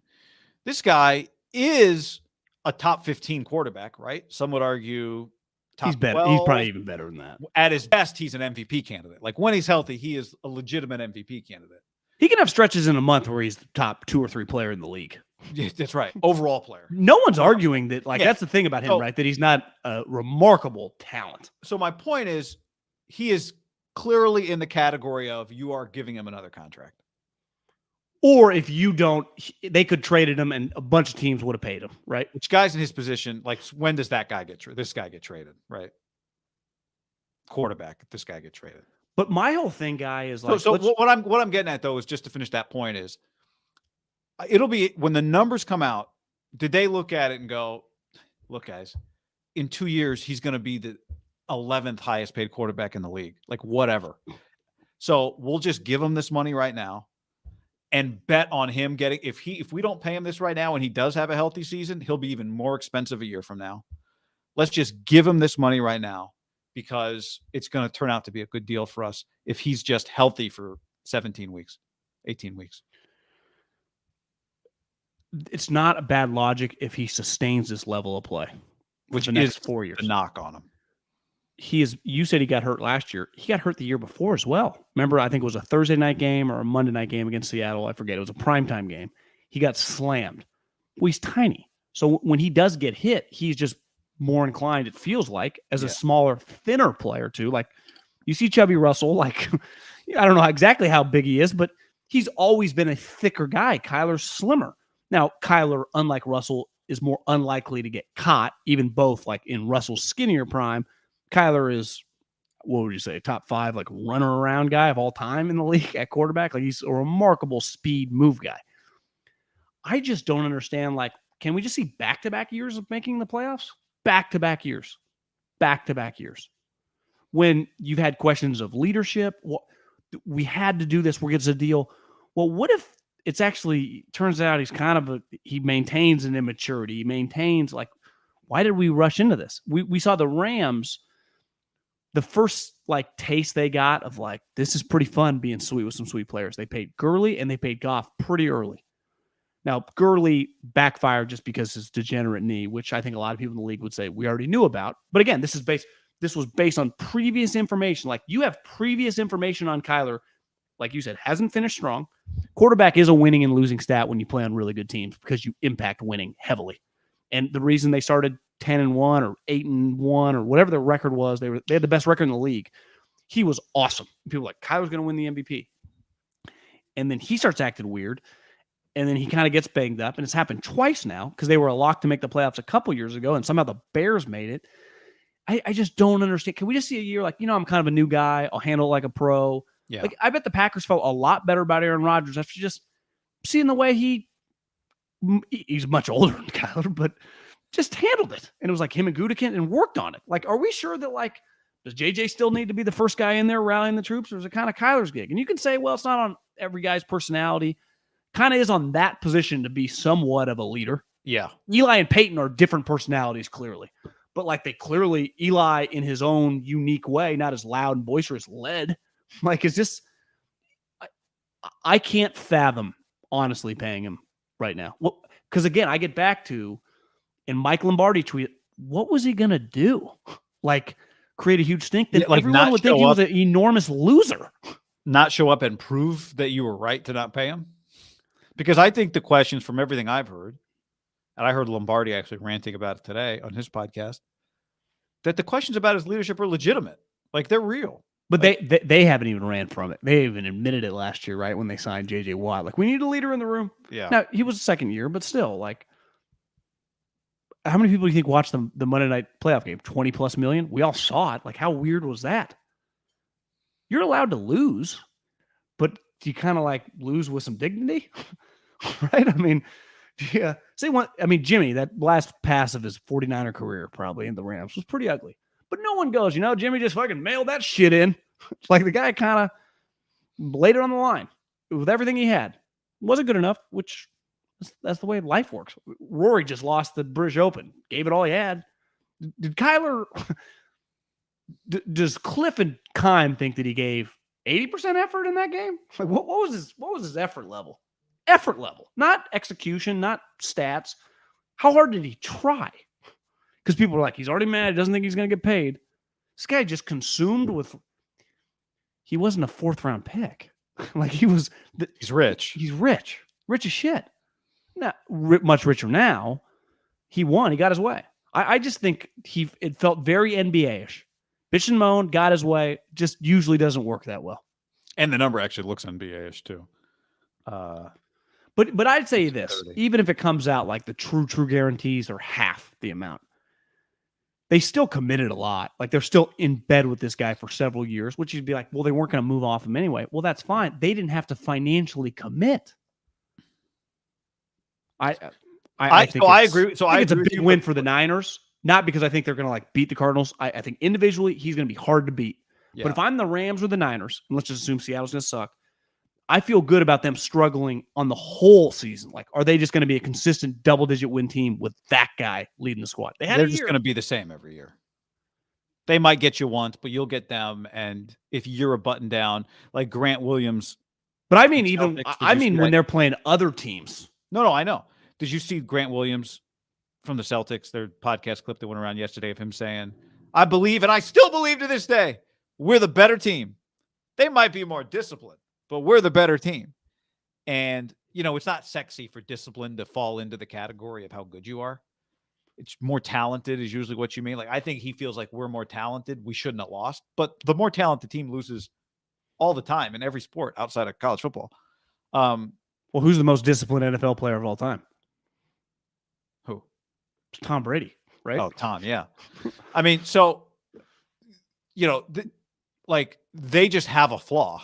This guy is a top 15 quarterback, right? Some would argue top he's better. 12. He's probably even better than that. At his best, he's an MVP candidate. Like, when he's healthy, he is a legitimate MVP candidate. He can have stretches in a month where he's the top 2 or 3 player in the league. Yeah, that's right. Overall player. No one's arguing that. Like, that's the thing about him, right? That he's not a remarkable talent. So my point is, he is clearly in the category of you are giving him another contract. Or if you don't, they could traded him and a bunch of teams would have paid him, right? Which guys in his position, like, when does that guy get traded? This guy get traded, right? Quarterback, this guy get traded. But my whole thing, guy, is like, so what I'm getting at, though, is just to finish that point is, it'll be when the numbers come out, did they look at it and go, look, guys, in 2 years, he's going to be the 11th highest paid quarterback in the league, like, whatever. So we'll just give him this money right now and bet on him getting, if we don't pay him this right now and he does have a healthy season, he'll be even more expensive a year from now. Let's just give him this money right now because it's going to turn out to be a good deal for us if he's just healthy for 17 weeks, 18 weeks. It's not a bad logic if he sustains this level of play, which the next 4 years. The knock on him. You said he got hurt last year. He got hurt the year before as well. Remember, I think it was a Thursday night game or a Monday night game against Seattle. I forget. It was a primetime game. He got slammed. Well, he's tiny. So when he does get hit, he's just more inclined, it feels like, as a smaller, thinner player too. Like, you see Chubby Russell, like, I don't know exactly how big he is, but he's always been a thicker guy. Kyler's slimmer. Now, Kyler, unlike Russell, is more unlikely to get caught, even both like in Russell's skinnier prime. Kyler is, what would you say, top 5 like runner around guy of all time in the league at quarterback. Like, he's a remarkable speed move guy. I just don't understand, like, can we just see back-to-back years of making the playoffs? Back-to-back years. Back-to-back years. When you've had questions of leadership, we had to do this, we're getting a deal. Well, what if it's actually, turns out he's kind of he maintains an immaturity. He maintains, like, why did we rush into this? We saw the Rams, the first, like, taste they got of, like, this is pretty fun being sweet with some sweet players. They paid Gurley and they paid Goff pretty early. Now, Gurley backfired just because his degenerate knee, which I think a lot of people in the league would say we already knew about. But again, this was based on previous information. Like, you have previous information on Kyler, like you said, hasn't finished strong. Quarterback is a winning and losing stat when you play on really good teams because you impact winning heavily. And the reason they started 10-1 or 8-1 or whatever their record was, they had the best record in the league. He was awesome. People were like, Kyler's going to win the MVP. And then he starts acting weird. And then he kind of gets banged up. And it's happened twice now because they were a lock to make the playoffs a couple years ago. And somehow the Bears made it. I just don't understand. Can we just see a year like, I'm kind of a new guy. I'll handle it like a pro. Yeah. Like, I bet the Packers felt a lot better about Aaron Rodgers after just seeing the way he's much older than Kyler, but just handled it. And it was like him and Gutekunst and worked on it. Like, are we sure that, like, does JJ still need to be the first guy in there rallying the troops, or is it kind of Kyler's gig? And you can say, well, it's not on every guy's personality. Kind of is on that position to be somewhat of a leader. Yeah. Eli and Peyton are different personalities, clearly. But, like, they clearly, Eli in his own unique way, not as loud and boisterous, led. Like, is this, I can't fathom, honestly, paying him right now. Well, because, again, I get back to, and Mike Lombardi tweeted, what was he going to do? Like, create a huge stink that everyone would think he was an enormous loser. Not show up and prove that you were right to not pay him? Because I think the questions from everything I've heard, and I heard Lombardi actually ranting about it today on his podcast, that the questions about his leadership are legitimate. Like, they're real. But they haven't even ran from it. They even admitted it last year, right, when they signed J.J. Watt. Like, we need a leader in the room. Yeah. Now, he was a second year, but still, like, how many people do you think watched the Monday night playoff game? 20+ million? We all saw it. Like, how weird was that? You're allowed to lose, but do you kind of, like, lose with some dignity? Right? I mean, yeah. Jimmy, that last pass of his 49er career probably in the Rams was pretty ugly. But no one goes, Jimmy just fucking mailed that shit in. Like, the guy kind of laid it on the line with everything he had. Wasn't good enough, which that's the way life works. Rory just lost the British Open. Gave it all he had. Did Kyler, does Cliff and Keim think that he gave 80% effort in that game? Like, what was his effort level? Effort level, not execution, not stats. How hard did he try? Because people were like, he's already mad. He doesn't think he's going to get paid. This guy just consumed with. He wasn't a 4th-round pick. Like, he was. He's rich. He's rich. Rich as shit. Not much richer now. He won. He got his way. I just think it felt very NBA-ish. Bitch and moan, got his way. Just usually doesn't work that well. And the number actually looks NBA-ish too. But I'd say this, 30. Even if it comes out like the true guarantees are half the amount, they still committed a lot. Like, they're still in bed with this guy for several years, which you'd be like, well, they weren't going to move off him anyway. Well, that's fine. They didn't have to financially commit. I think I agree. So I think it's a big win for the Niners, not because I think they're going to, like, beat the Cardinals. I think individually he's going to be hard to beat. Yeah. But if I'm the Rams or the Niners, and let's just assume Seattle's going to suck, I feel good about them struggling on the whole season. Like, are they just going to be a consistent double-digit win team with that guy leading the squad? They're just going to be the same every year. They might get you once, but you'll get them. And if you're a button down, like Grant Williams. But I mean, when they're playing other teams. No, I know. Did you see Grant Williams from the Celtics, their podcast clip that went around yesterday of him saying, I believe, and I still believe to this day, we're the better team. They might be more disciplined, but we're the better team. And, it's not sexy for discipline to fall into the category of how good you are. It's more talented is usually what you mean. Like, I think he feels like we're more talented. We shouldn't have lost. But the more talented team loses all the time in every sport outside of college football. Well, who's the most disciplined NFL player of all time? Who? It's Tom Brady, right? Oh, Tom, yeah. I mean, so, they just have a flaw.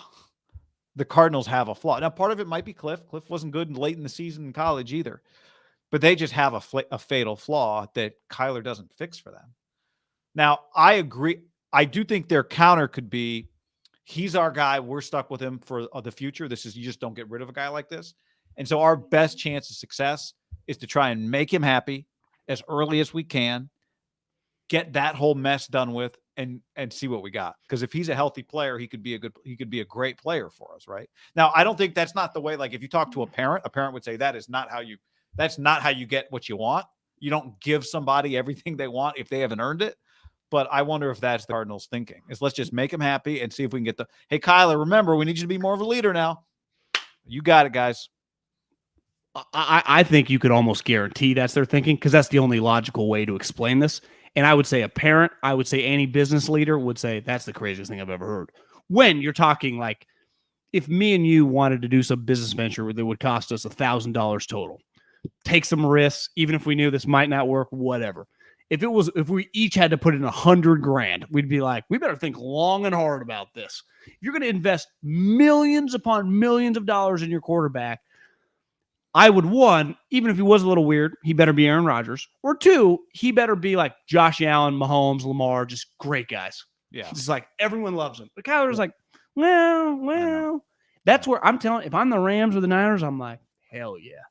The Cardinals have a flaw. Now, part of it might be Cliff. Cliff wasn't good late in the season in college either. But they just have a fatal flaw that Kyler doesn't fix for them. Now, I agree. I do think their counter could be, he's our guy. We're stuck with him for the future. You just don't get rid of a guy like this. And so our best chance of success is to try and make him happy as early as we can, get that whole mess done with, and see what we got. Because if he's a healthy player, he could be a great player for us, right? Now, I don't think that's not the way. Like, if you talk to a parent would say that's not how you get what you want. You don't give somebody everything they want if they haven't earned it. But I wonder if that's the Cardinals' thinking, is let's just make him happy and see if we can get hey, Kyler, remember, we need you to be more of a leader now. You got it, guys. I think you could almost guarantee that's their thinking, because that's the only logical way to explain this. And I would say a parent, I would say any business leader would say that's the craziest thing I've ever heard. When you're talking like, if me and you wanted to do some business venture that would cost us $1,000 total, take some risks, even if we knew this might not work, whatever. If we each had to put in $100,000, we'd be like, we better think long and hard about this. If you're going to invest millions upon millions of dollars in your quarterback, I would, one, even if he was a little weird, he better be Aaron Rodgers. Or two, he better be like Josh Allen, Mahomes, Lamar, just great guys. Yeah. Just like everyone loves him. But Kyler's like, well. That's where I'm telling, if I'm the Rams or the Niners, I'm like, hell yeah.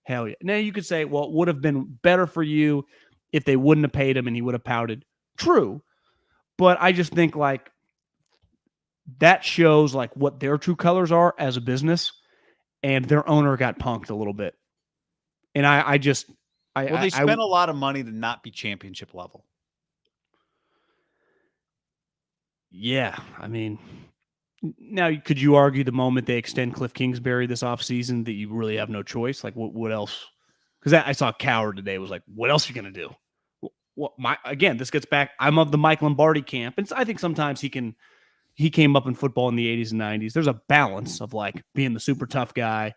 Hell yeah. Now you could say, well, it would have been better for you if they wouldn't have paid him and he would have pouted. True. But I just think like that shows like what their true colors are as a business, and their owner got punked a little bit. And they spent a lot of money to not be championship level. Yeah. I mean, now could you argue the moment they extend Cliff Kingsbury this offseason that you really have no choice? Like what else? Because I saw Coward today was like, what else are you going to do? Well, again, this gets back. I'm of the Mike Lombardi camp. And I think sometimes he came up in football in the 80s and 90s. There's a balance of like being the super tough guy.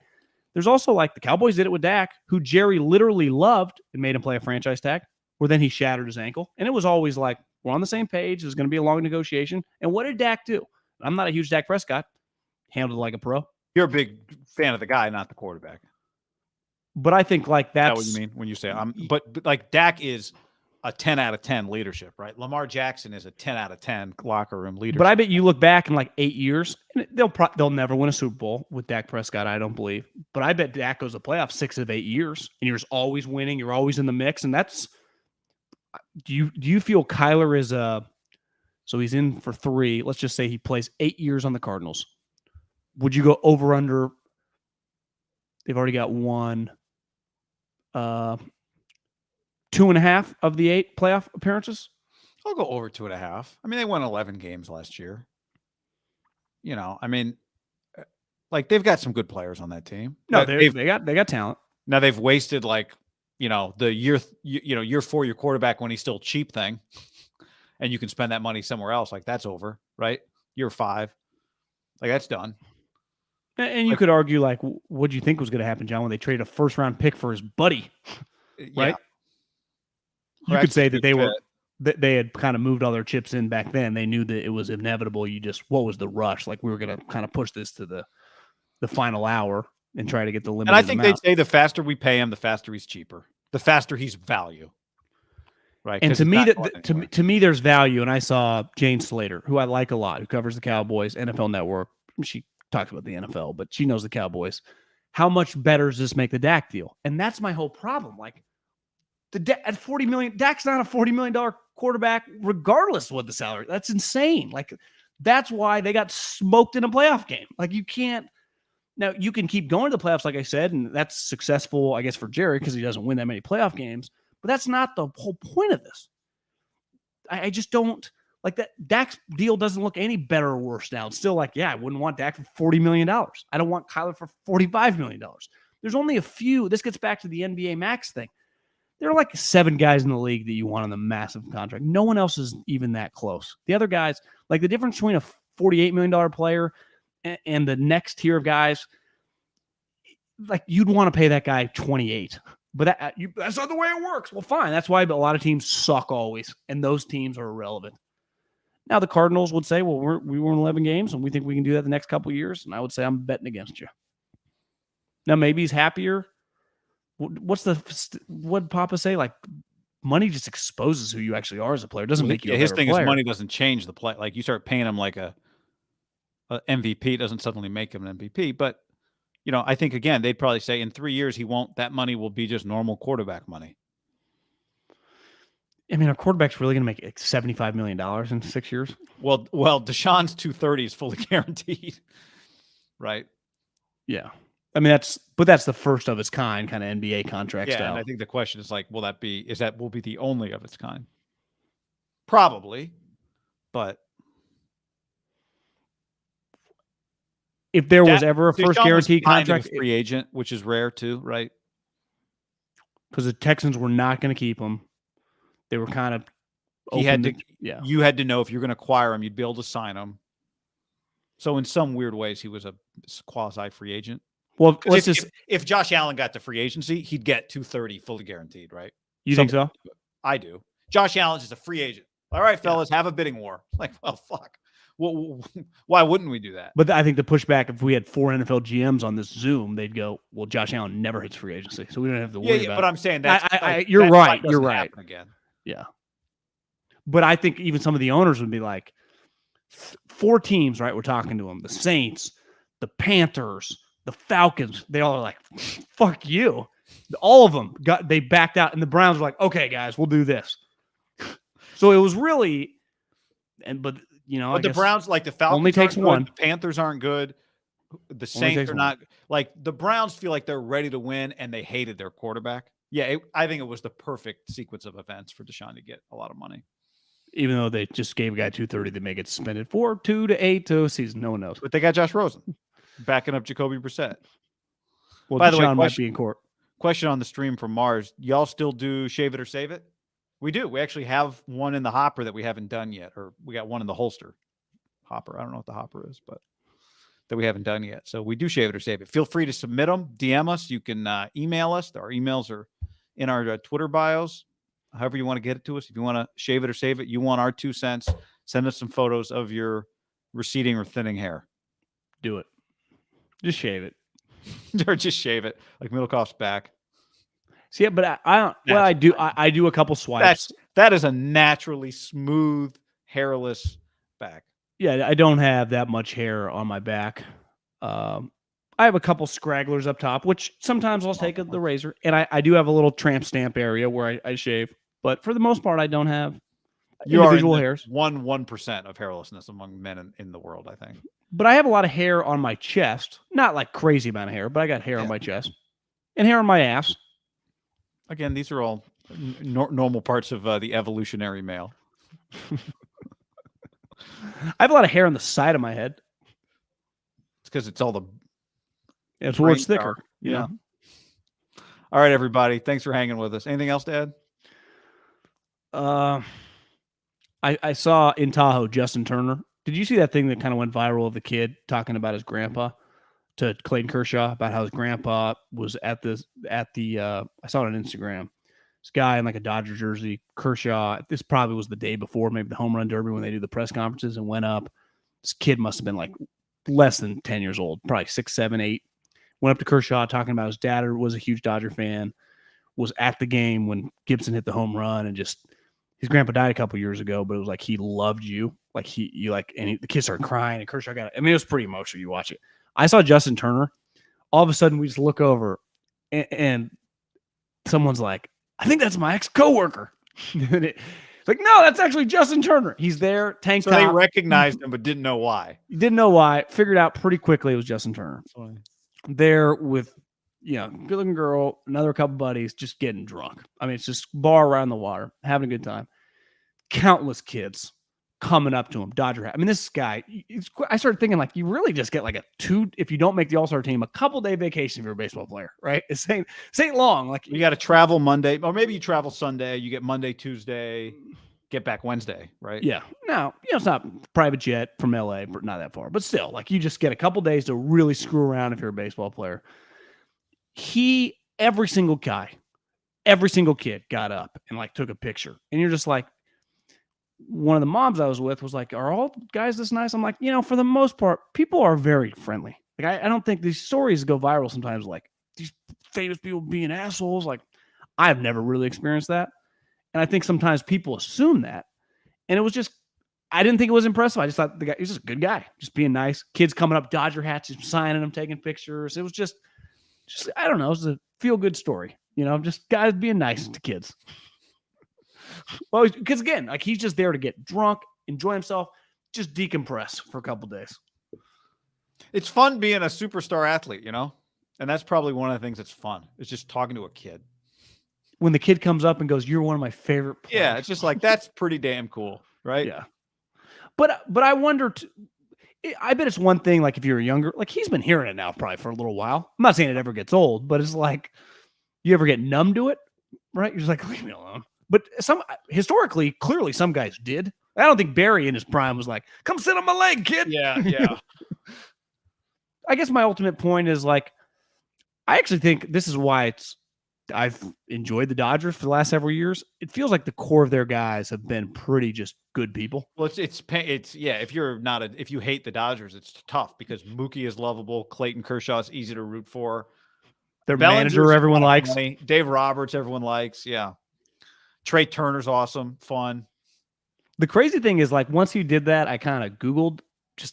There's also like the Cowboys did it with Dak, who Jerry literally loved and made him play a franchise tag, where then he shattered his ankle. And it was always like, we're on the same page. There's going to be a long negotiation. And what did Dak do? I'm not a huge Dak Prescott. Handled like a pro. You're a big fan of the guy, not the quarterback. But I think like that's what you mean when you say but like Dak is a 10 out of 10 leadership, right? Lamar Jackson is a 10 out of 10 locker room leadership. But I bet you look back in like 8 years, and they'll never win a Super Bowl with Dak Prescott, I don't believe. But I bet Dak goes to playoffs 6 of 8 years, and you're always winning. You're always in the mix, and that's. Do you feel Kyler is so he's in for 3? Let's just say he plays 8 years on the Cardinals. Would you go over under? They've already got 1. 2.5 of the 8 playoff appearances? I'll go over 2.5. I mean, they won 11 games last year. You know, I mean, like they've got some good players on that team. No, they got talent. Now they've wasted like, the year 4 your quarterback when he's still cheap thing, and you can spend that money somewhere else. Like that's over, right? Year 5, like that's done. And you could argue like, what do you think was going to happen, John, when they traded a first-round pick for his buddy, right? Yeah. You could say that they had kind of moved all their chips in back then. They knew that it was inevitable. What was the rush? Like we were going to kind of push this to the final hour and try to get the limit. And I think they'd say the faster we pay him, the faster he's cheaper. The faster he's value. Right. And to me, there's value. And I saw Jane Slater, who I like a lot, who covers the Cowboys, NFL Network. She talks about the NFL, but she knows the Cowboys. How much better does this make the Dak deal? And that's my whole problem. Like at $40 million, Dak's not a $40 million quarterback, regardless of what the salary. That's insane. Like that's why they got smoked in a playoff game. Like you can't. Now you can keep going to the playoffs, like I said, and that's successful, I guess, for Jerry because he doesn't win that many playoff games. But that's not the whole point of this. I just don't like that. Dak's deal doesn't look any better or worse now. It's still like, yeah, I wouldn't want Dak for $40 million. I don't want Kyler for $45 million. There's only a few. This gets back to the NBA Max thing. There are like 7 guys in the league that you want on the massive contract. No one else is even that close. The other guys, like the difference between a $48 million player and the next tier of guys, like you'd want to pay that guy 28. But that's not the way it works. Well, fine. That's why a lot of teams suck always, and those teams are irrelevant. Now, the Cardinals would say, well, we won 11 games, and we think we can do that the next couple of years. And I would say I'm betting against you. Now, maybe he's happier. What'd Papa say? Like, money just exposes who you actually are as a player. It doesn't make you a his better thing player. is money doesn't change the play. Like, you start paying him like a MVP, it doesn't suddenly make him an MVP. But, I think, again, they'd probably say in 3 years, that money will be just normal quarterback money. I mean, our quarterback's really going to make like $75 million in 6 years. Well, Deshaun's $230 is fully guaranteed, right? Yeah, I mean that's the first of its kind of NBA contract style. And I think the question is like, will be the only of its kind? Probably, but if there was ever a first guaranteed contract, free agent, which is rare too, right? Because the Texans were not going to keep him. They were kind of you had to know if you're going to acquire him, you'd be able to sign him. So in some weird ways, he was a quasi free agent. Well, if Josh Allen got to free agency, he'd get $230 fully guaranteed, right? You think so? I do. Josh Allen's just a free agent. All right, fellas, have a bidding war. Like, well, fuck. Well, why wouldn't we do that? But I think the pushback, if we had 4 NFL GMs on this Zoom, they'd go, well, Josh Allen never hits free agency, so we don't have to worry about but it. I'm saying that you're right. You're right. Again. Yeah. But I think even some of the owners would be like, 4 teams, right? We're talking to them. The Saints, the Panthers, the Falcons. They all are like, fuck you. All of them they backed out, and the Browns were like, okay, guys, we'll do this. So it was really, but the Browns, like the Falcons, only takes one. The Panthers aren't good. The Saints are not. Like the Browns feel like they're ready to win, and they hated their quarterback. Yeah, I think it was the perfect sequence of events for Deshaun to get a lot of money. Even though they just gave a guy $230, they may get suspended for 2 to 8 to a season. No one knows. But they got Josh Rosen backing up Jacoby Brissett. Well, by the way, might be in court. Question on the stream from Mars. Y'all still do Shave It or Save It? We do. We actually have one in the hopper that we haven't done yet, or we got one in the holster hopper. I don't know what the hopper is, but that we haven't done yet. So we do Shave It or Save It. Feel free to submit them, DM us. You can email us. Our emails are in our Twitter bios. However you want to get it to us. If you want to shave it or save it, you want our 2 cents, send us some photos of your receding or thinning hair. Do it. Just shave it. Or just shave it. Like Middlekauff's back. See, yeah, but I do a couple swipes. That is a naturally smooth, hairless back. Yeah, I don't have that much hair on my back. I have a couple scragglers up top, which sometimes I'll take the razor. And I do have a little tramp stamp area where I shave. But for the most part, I don't have individual hairs. 1% of hairlessness among men in the world, I think. But I have a lot of hair on my chest. Not like crazy amount of hair, but I got hair on my chest. And hair on my ass. Again, these are all normal parts of the evolutionary male. I have a lot of hair on the side of my head. It's because it's all the... It's where it's thicker. Yeah. All right, everybody. Thanks for hanging with us. Anything else to add? I saw in Tahoe Justin Turner. Did you see that thing that kind of went viral of the kid talking about his grandpa to Clayton Kershaw about how his grandpa was at the I saw it on Instagram. This guy in like a Dodger jersey, Kershaw. This probably was the day before maybe the home run derby when they do the press conferences, and went up. This kid must have been like less than 10 years old, probably 6, 7, 8. Went up to Kershaw talking about his dad was a huge Dodger fan, was at the game when Gibson hit the home run, and just his grandpa died a couple years ago, but it was like he loved you. Like the kids started crying, and Kershaw got it. I mean, it was pretty emotional. You watch it. I saw Justin Turner. All of a sudden, we just look over, and someone's like, I think that's my ex-coworker. It's like, no, that's actually Justin Turner. He's there, tank top. So they recognized him, but didn't know why. Didn't know why. Figured out pretty quickly it was Justin Turner. There with, good-looking girl, another couple buddies, just getting drunk. I mean, it's just bar around the water, having a good time. Countless kids coming up to him, Dodger hat. I mean, this guy, I started thinking, like, you really just get like if you don't make the All-Star team, a couple-day vacation if you're a baseball player, right? This ain't long. Like, you got to travel Monday, or maybe you travel Sunday, you get Monday, Tuesday, get back Wednesday, right? Yeah. Now, it's not private jet from LA, but not that far. But still, like, you just get a couple days to really screw around if you're a baseball player. Every single kid got up and like took a picture. And you're just like, one of the moms I was with was like, are all guys this nice? I'm like, for the most part, people are very friendly. Like, I don't think these stories go viral sometimes, like these famous people being assholes. Like, I've never really experienced that. And I think sometimes people assume that. And it was just, I didn't think it was impressive. I just thought the guy, he was just a good guy, just being nice. Kids coming up, Dodger hats, just signing them, taking pictures. It was just I don't know. It was a feel-good story. Just guys being nice to kids. Well, because again, like, he's just there to get drunk, enjoy himself, just decompress for a couple days. It's fun being a superstar athlete, and that's probably one of the things that's fun. It's just talking to a kid. When the kid comes up and goes, "You're one of my favorite players." Yeah, it's just like, that's pretty damn cool, right? Yeah. But I wonder. I bet it's one thing. Like, if you're younger, like, he's been hearing it now probably for a little while. I'm not saying it ever gets old, but it's like, you ever get numb to it, right? You're just like, leave me alone. But historically, clearly, some guys did. I don't think Barry in his prime was like, "Come sit on my leg, kid." Yeah. I guess my ultimate point is, like, I actually think this is why it's I've enjoyed the Dodgers for the last several years. It feels like the core of their guys have been pretty just good people. Well, it's yeah. If you hate the Dodgers, it's tough because Mookie is lovable. Clayton Kershaw is easy to root for. Their Bellinger's manager, everyone a lot of likes. money. Dave Roberts, everyone likes. Yeah. Trey Turner's awesome, fun. The crazy thing is, like, once he did that, I kind of Googled.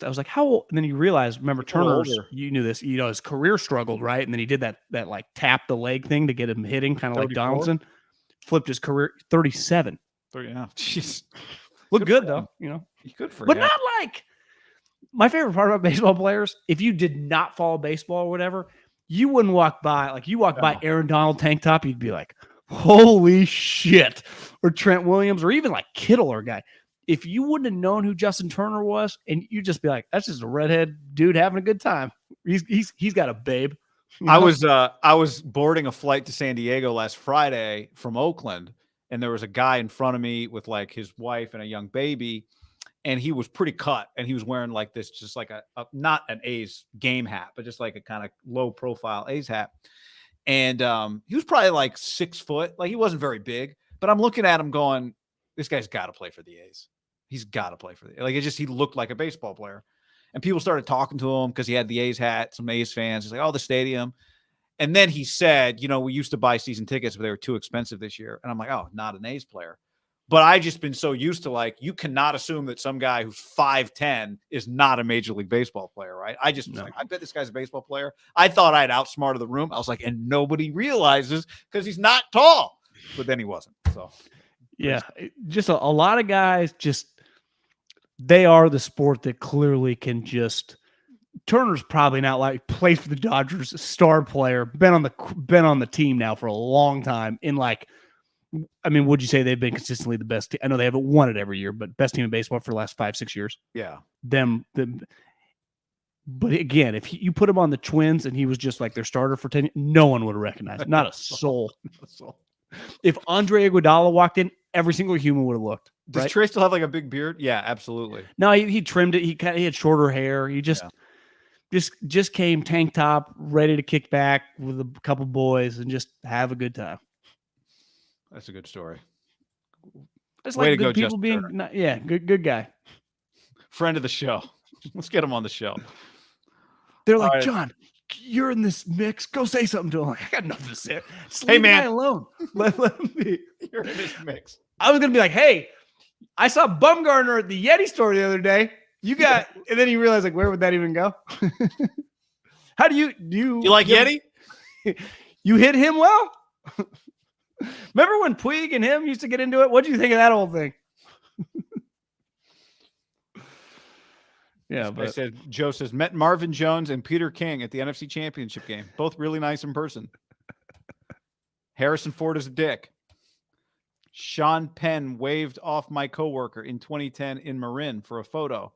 I was like, how old? And then you realize, remember, Turner's, you knew this, his career struggled, right? And then he did that like tap the leg thing to get him hitting, kind of like Donaldson. Flipped his career, 37. Yeah. Jeez. Look good though, Good for but him. not like my favorite part about baseball players. If you did not follow baseball or whatever, you wouldn't walk by, like you walk by Aaron Donald tank top, you'd be like, holy shit. Or Trent Williams, or even like Kittle or guy. If you wouldn't have known who Justin Turner was, and you'd just be like, that's just a redhead dude having a good time. He's got a babe. I was boarding a flight to San Diego last Friday from Oakland, and there was a guy in front of me with like his wife and a young baby, and he was pretty cut, and he was wearing like this, just like a not an A's game hat, but just like a kind of low profile A's hat. And he was probably like 6 foot, like he wasn't very big, but I'm looking at him going, this guy's got to play for the A's. He's got to play for the, like, he looked like a baseball player. And people started talking to him because he had the A's hat, some A's fans. He's like, oh, the stadium. And then he said, we used to buy season tickets, but they were too expensive this year. And I'm like, oh, not an A's player. But I just been so used to, like, you cannot assume that some guy who's 5'10" is not a Major League Baseball player, right? I just was like, I bet this guy's a baseball player. I thought I'd outsmarted the room. I was like, and nobody realizes because he's not tall. But then he wasn't. So, yeah, just a lot of guys they are the sport that clearly can just. Turner's probably not like played for the Dodgers, star player, been on the team now for a long time. Would you say they've been consistently the best? I know they haven't won it every year, but best team in baseball for the last 5-6 years. Yeah, But again, if you put him on the Twins and he was just like their starter for 10 years, no one would recognize it. Not a soul. If Andre Iguodala walked in, every single human would have looked. Does Trey still have like a big beard? Yeah, absolutely. No, he trimmed it. He had shorter hair. He just came tank top, ready to kick back with a couple boys and just have a good time. That's a good story. It's like good people being, good guy. Friend of the show. Let's get him on the show. They're like, right. John, you're in this mix. Go say something to him. Like, I got nothing to say. Just hey, man, alone. Let him be. You're in this mix. I was gonna be like, hey, I saw Bumgarner at the Yeti store the other day. You got, and then you realize, like, where would that even go? How do you like Yeti? You hit him well. Remember when Puig and him used to get into it? What do you think of that whole thing? Yeah, but Joe says met Marvin Jones and Peter King at the NFC Championship game. Both really nice in person. Harrison Ford is a dick. Sean Penn waved off my coworker in 2010 in Marin for a photo.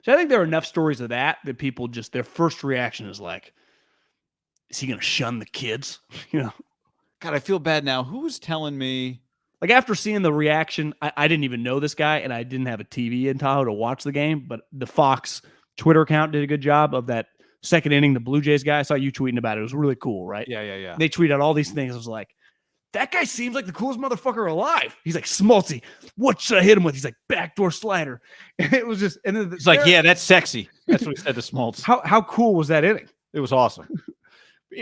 So I think there are enough stories of that people just their first reaction is like, is he going to shun the kids? God, I feel bad now. Who was telling me? Like after seeing the reaction, I didn't even know this guy, and I didn't have a TV in Tahoe to watch the game, but the Fox Twitter account did a good job of that second inning, the Blue Jays guy. I saw you tweeting about it. It was really cool, right? Yeah. They tweet out all these things. I was like, that guy seems like the coolest motherfucker alive. He's like, Smoltzy, what should I hit him with? He's like, backdoor slider. And it was just, and then it's like, yeah, that's sexy. That's what he said to Smoltz. How cool was that inning? It was awesome.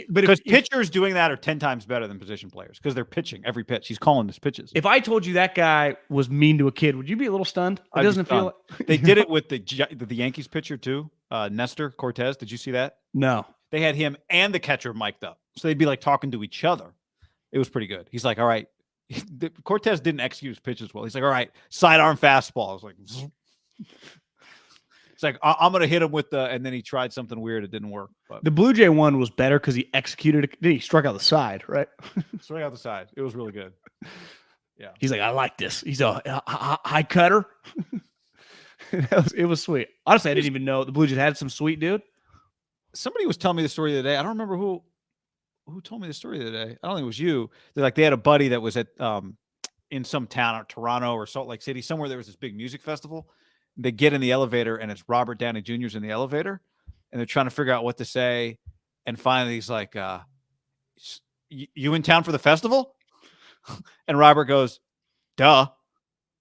But because pitchers doing that are 10 times better than position players because they're pitching every pitch. He's calling his pitches. If I told you that guy was mean to a kid, would you be a little stunned? It doesn't feel like... They did it with the Yankees pitcher too, Nestor Cortez. Did you see that? No. They had him and the catcher mic'd up, so they'd be like talking to each other. It was pretty good. He's like, all right. Cortez didn't execute his pitches well. He's like, all right, sidearm fastball. I was like, it's like, I'm going to hit him with the, and then he tried something weird. It didn't work. But the Blue Jay one was better because he executed it. He struck out the side, right? Struck out the side. It was really good. Yeah. He's like, I like this. He's a high cutter. It was sweet. Honestly, I didn't even know the Blue Jays had some sweet dude. Somebody was telling me the story the other day. I don't remember who told me the story the other day. I don't think it was you. They had a buddy that was at in some town, or Toronto or Salt Lake City, somewhere there was this big music festival. They get in the elevator and it's Robert Downey Jr.'s in the elevator and they're trying to figure out what to say. And finally he's like, you in town for the festival? And Robert goes, duh.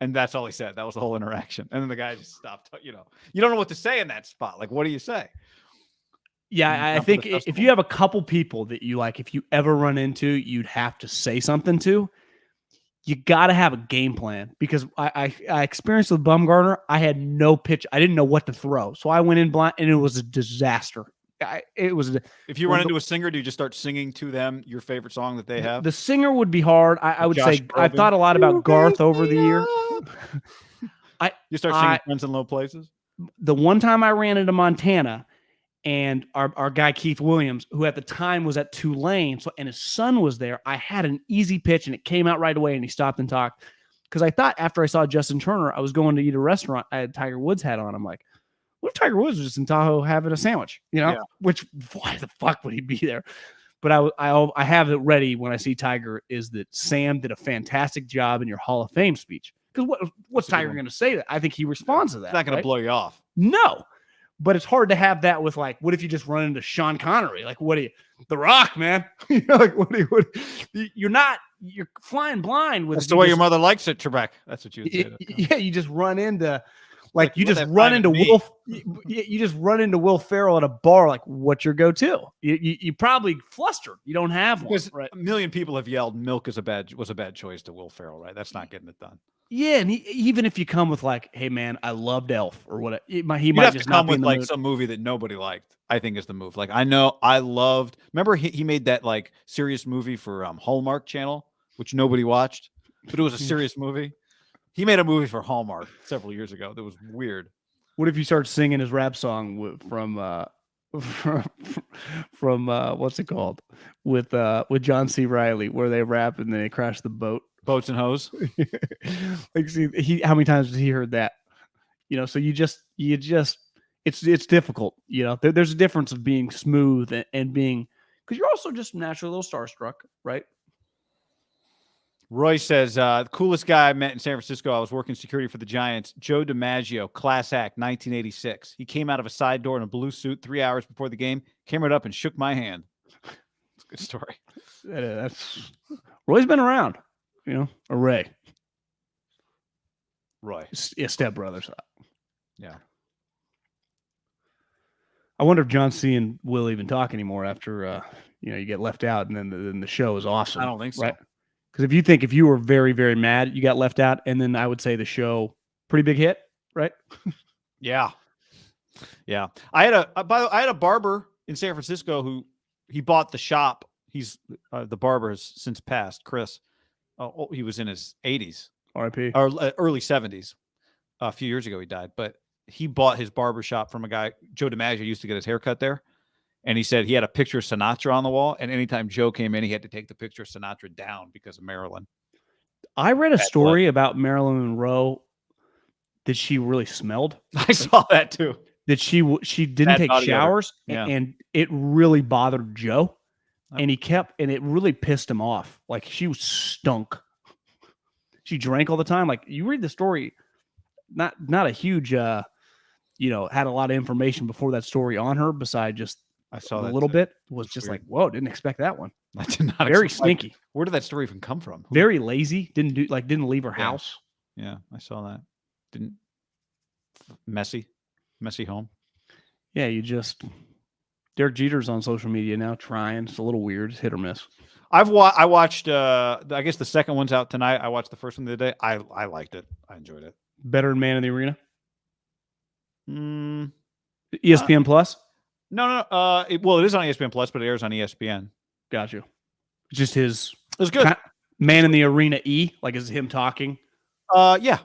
And that's all he said. That was the whole interaction. And then the guy just stopped. You don't know what to say in that spot. Like, what do you say? Yeah, I think if you have a couple people that you like, if you ever run into, you'd have to say something to, you got to have a game plan, because I experienced with Bumgarner. I had no pitch. I didn't know what to throw. So I went in blind, and it was a disaster. If you run into a singer, do you just start singing to them your favorite song that they have? The singer would be hard. I would Josh say Groban? I've thought a lot about Garth over the year. You start singing Friends in Low Places? The one time I ran into Montana, and our guy Keith Williams, who at the time was at Tulane, and his son was there, I had an easy pitch, and it came out right away, and he stopped and talked. Because I thought after I saw Justin Turner, I was going to eat a restaurant. I had Tiger Woods hat on. I'm like, what if Tiger Woods was just in Tahoe having a sandwich? Which, why the fuck would he be there? But I have it ready when I see Tiger, is that Sam did a fantastic job in your Hall of Fame speech. Because what's Tiger going to say? That I think he responds to that. It's not going to blow you off. No. But it's hard to have that with, like, what if you just run into Sean Connery? Like, what do you, The Rock, man? Like, you're flying blind with. That's the way your mother likes it, Trebek. That's what you would say. Yeah, you just run into, like, you just run into Will. You just run into Will Ferrell at a bar. Like, what's your go-to? You probably flustered. You don't have one. Because right? a million people have yelled "Milk was a bad choice" to Will Ferrell, right? That's not getting it done. Yeah, and even if you come with, like, "Hey man, I loved Elf," or what, he might just come not be with in the like mood. some movie that nobody liked. I think is the move. Like, I know I loved. Remember he made that like serious movie for Hallmark Channel, which nobody watched, but it was a serious movie. He made a movie for Hallmark several years ago that was weird. What if you start singing his rap song from what's it called, with John C. Reilly, where they rap and then they crash the boat? Boats and Hoes. Like, see, how many times has he heard that? So you just it's difficult. There's a difference of being smooth and being, because you're also just naturally a little starstruck, right? Roy says, the coolest guy I met in San Francisco, I was working security for the Giants, Joe DiMaggio, class act, 1986. He came out of a side door in a blue suit 3 hours before the game, came right up and shook my hand. It's a good story. That's Roy's been around, a Ray. Roy. Yeah, Step Brothers. Yeah. I wonder if John C. and Will even talk anymore after, you get left out, and then the show is awesome. I don't think so. Right? Because if you were very, very mad, you got left out, and then I would say the show, pretty big hit, right? Yeah. Yeah. I had a barber in San Francisco who he bought the shop. He's the barber has since passed, Chris. He was in his 80s. R.I.P. Or early 70s. A few years ago he died, but he bought his barber shop from a guy, Joe DiMaggio, used to get his haircut there. And he said he had a picture of Sinatra on the wall, and anytime Joe came in, he had to take the picture of Sinatra down because of Marilyn. I read a story about Marilyn Monroe that she really smelled. I saw that too. That she didn't take showers, and it really bothered Joe. And it really pissed him off. Like, she was stunk. She drank all the time. Like, you read the story, not a huge, had a lot of information before that story on her, beside just I saw a little bit. Was just weird. Like, whoa, didn't expect that one. I did not. Very sneaky. Where did that story even come from? Very lazy. Didn't leave her house. Yeah, I saw that. Messy home. Yeah, Derek Jeter's on social media now trying. It's a little weird. It's hit or miss. I watched. I guess the second one's out tonight. I watched the first one the other day. I liked it. I enjoyed it. Better than Man in the Arena. ESPN Plus. No. It is on ESPN Plus, but it airs on ESPN. Got you. Just his. It was good. Man in the Arena like, is him talking? Yeah.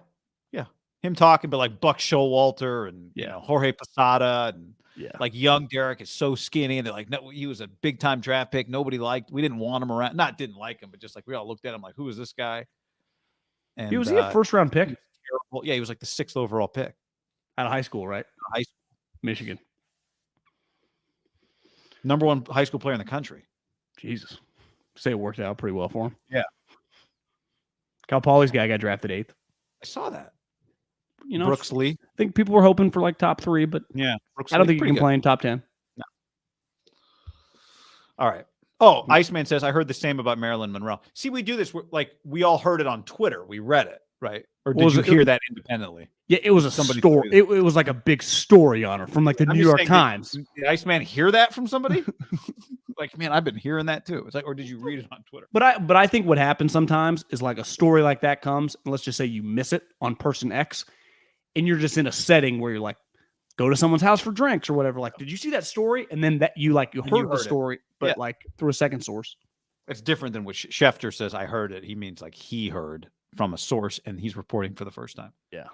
Him talking, but like Buck Showalter and Jorge Posada and like young Derek is so skinny, and they're like, no, he was a big time draft pick. Nobody liked. We didn't want him around. Not didn't like him, but just like we all looked at him like, who is this guy? And was he a first round pick? Yeah, he was like the 6th overall pick out of high school, right? High school, Michigan. Number 1 high school player in the country. Jesus. Say it worked out pretty well for him. Yeah. Cal Poly's guy got drafted 8th. I saw that. Brooks Lee. I think people were hoping for like top 3, but yeah, I don't think you can play in top 10. No. All right. Oh, Iceman says, I heard the same about Marilyn Monroe. See, we do this. We all heard it on Twitter. We read it, right? Or did you hear that independently? Yeah, it was a story. It was like a big story on her from like the New York Times. Did Iceman hear that from somebody? Like, man, I've been hearing that too. It's like, or did you read it on Twitter? But I think what happens sometimes is like a story like that comes, and let's just say you miss it on person X, and you're just in a setting where you're like, go to someone's house for drinks or whatever. Like, did you see that story? And then that you heard the story, but like through a second source. It's different than what Schefter says. I heard it. He means like he heard from a source, and he's reporting for the first time. Yeah.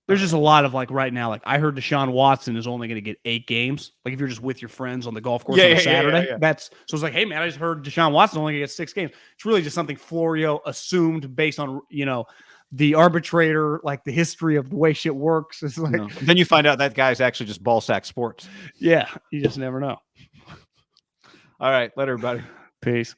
There's just a lot of like right now, like I heard Deshaun Watson is only going to get 8 games. Like if you're just with your friends on the golf course on a Saturday, that's so it's like, hey man, I just heard Deshaun Watson only going to get 6 games. It's really just something Florio assumed based on, the arbitrator, like the history of the way shit works. It's like, Then you find out that guy's actually just ball sack sports. Yeah. You just never know. All right. Later, everybody. Peace.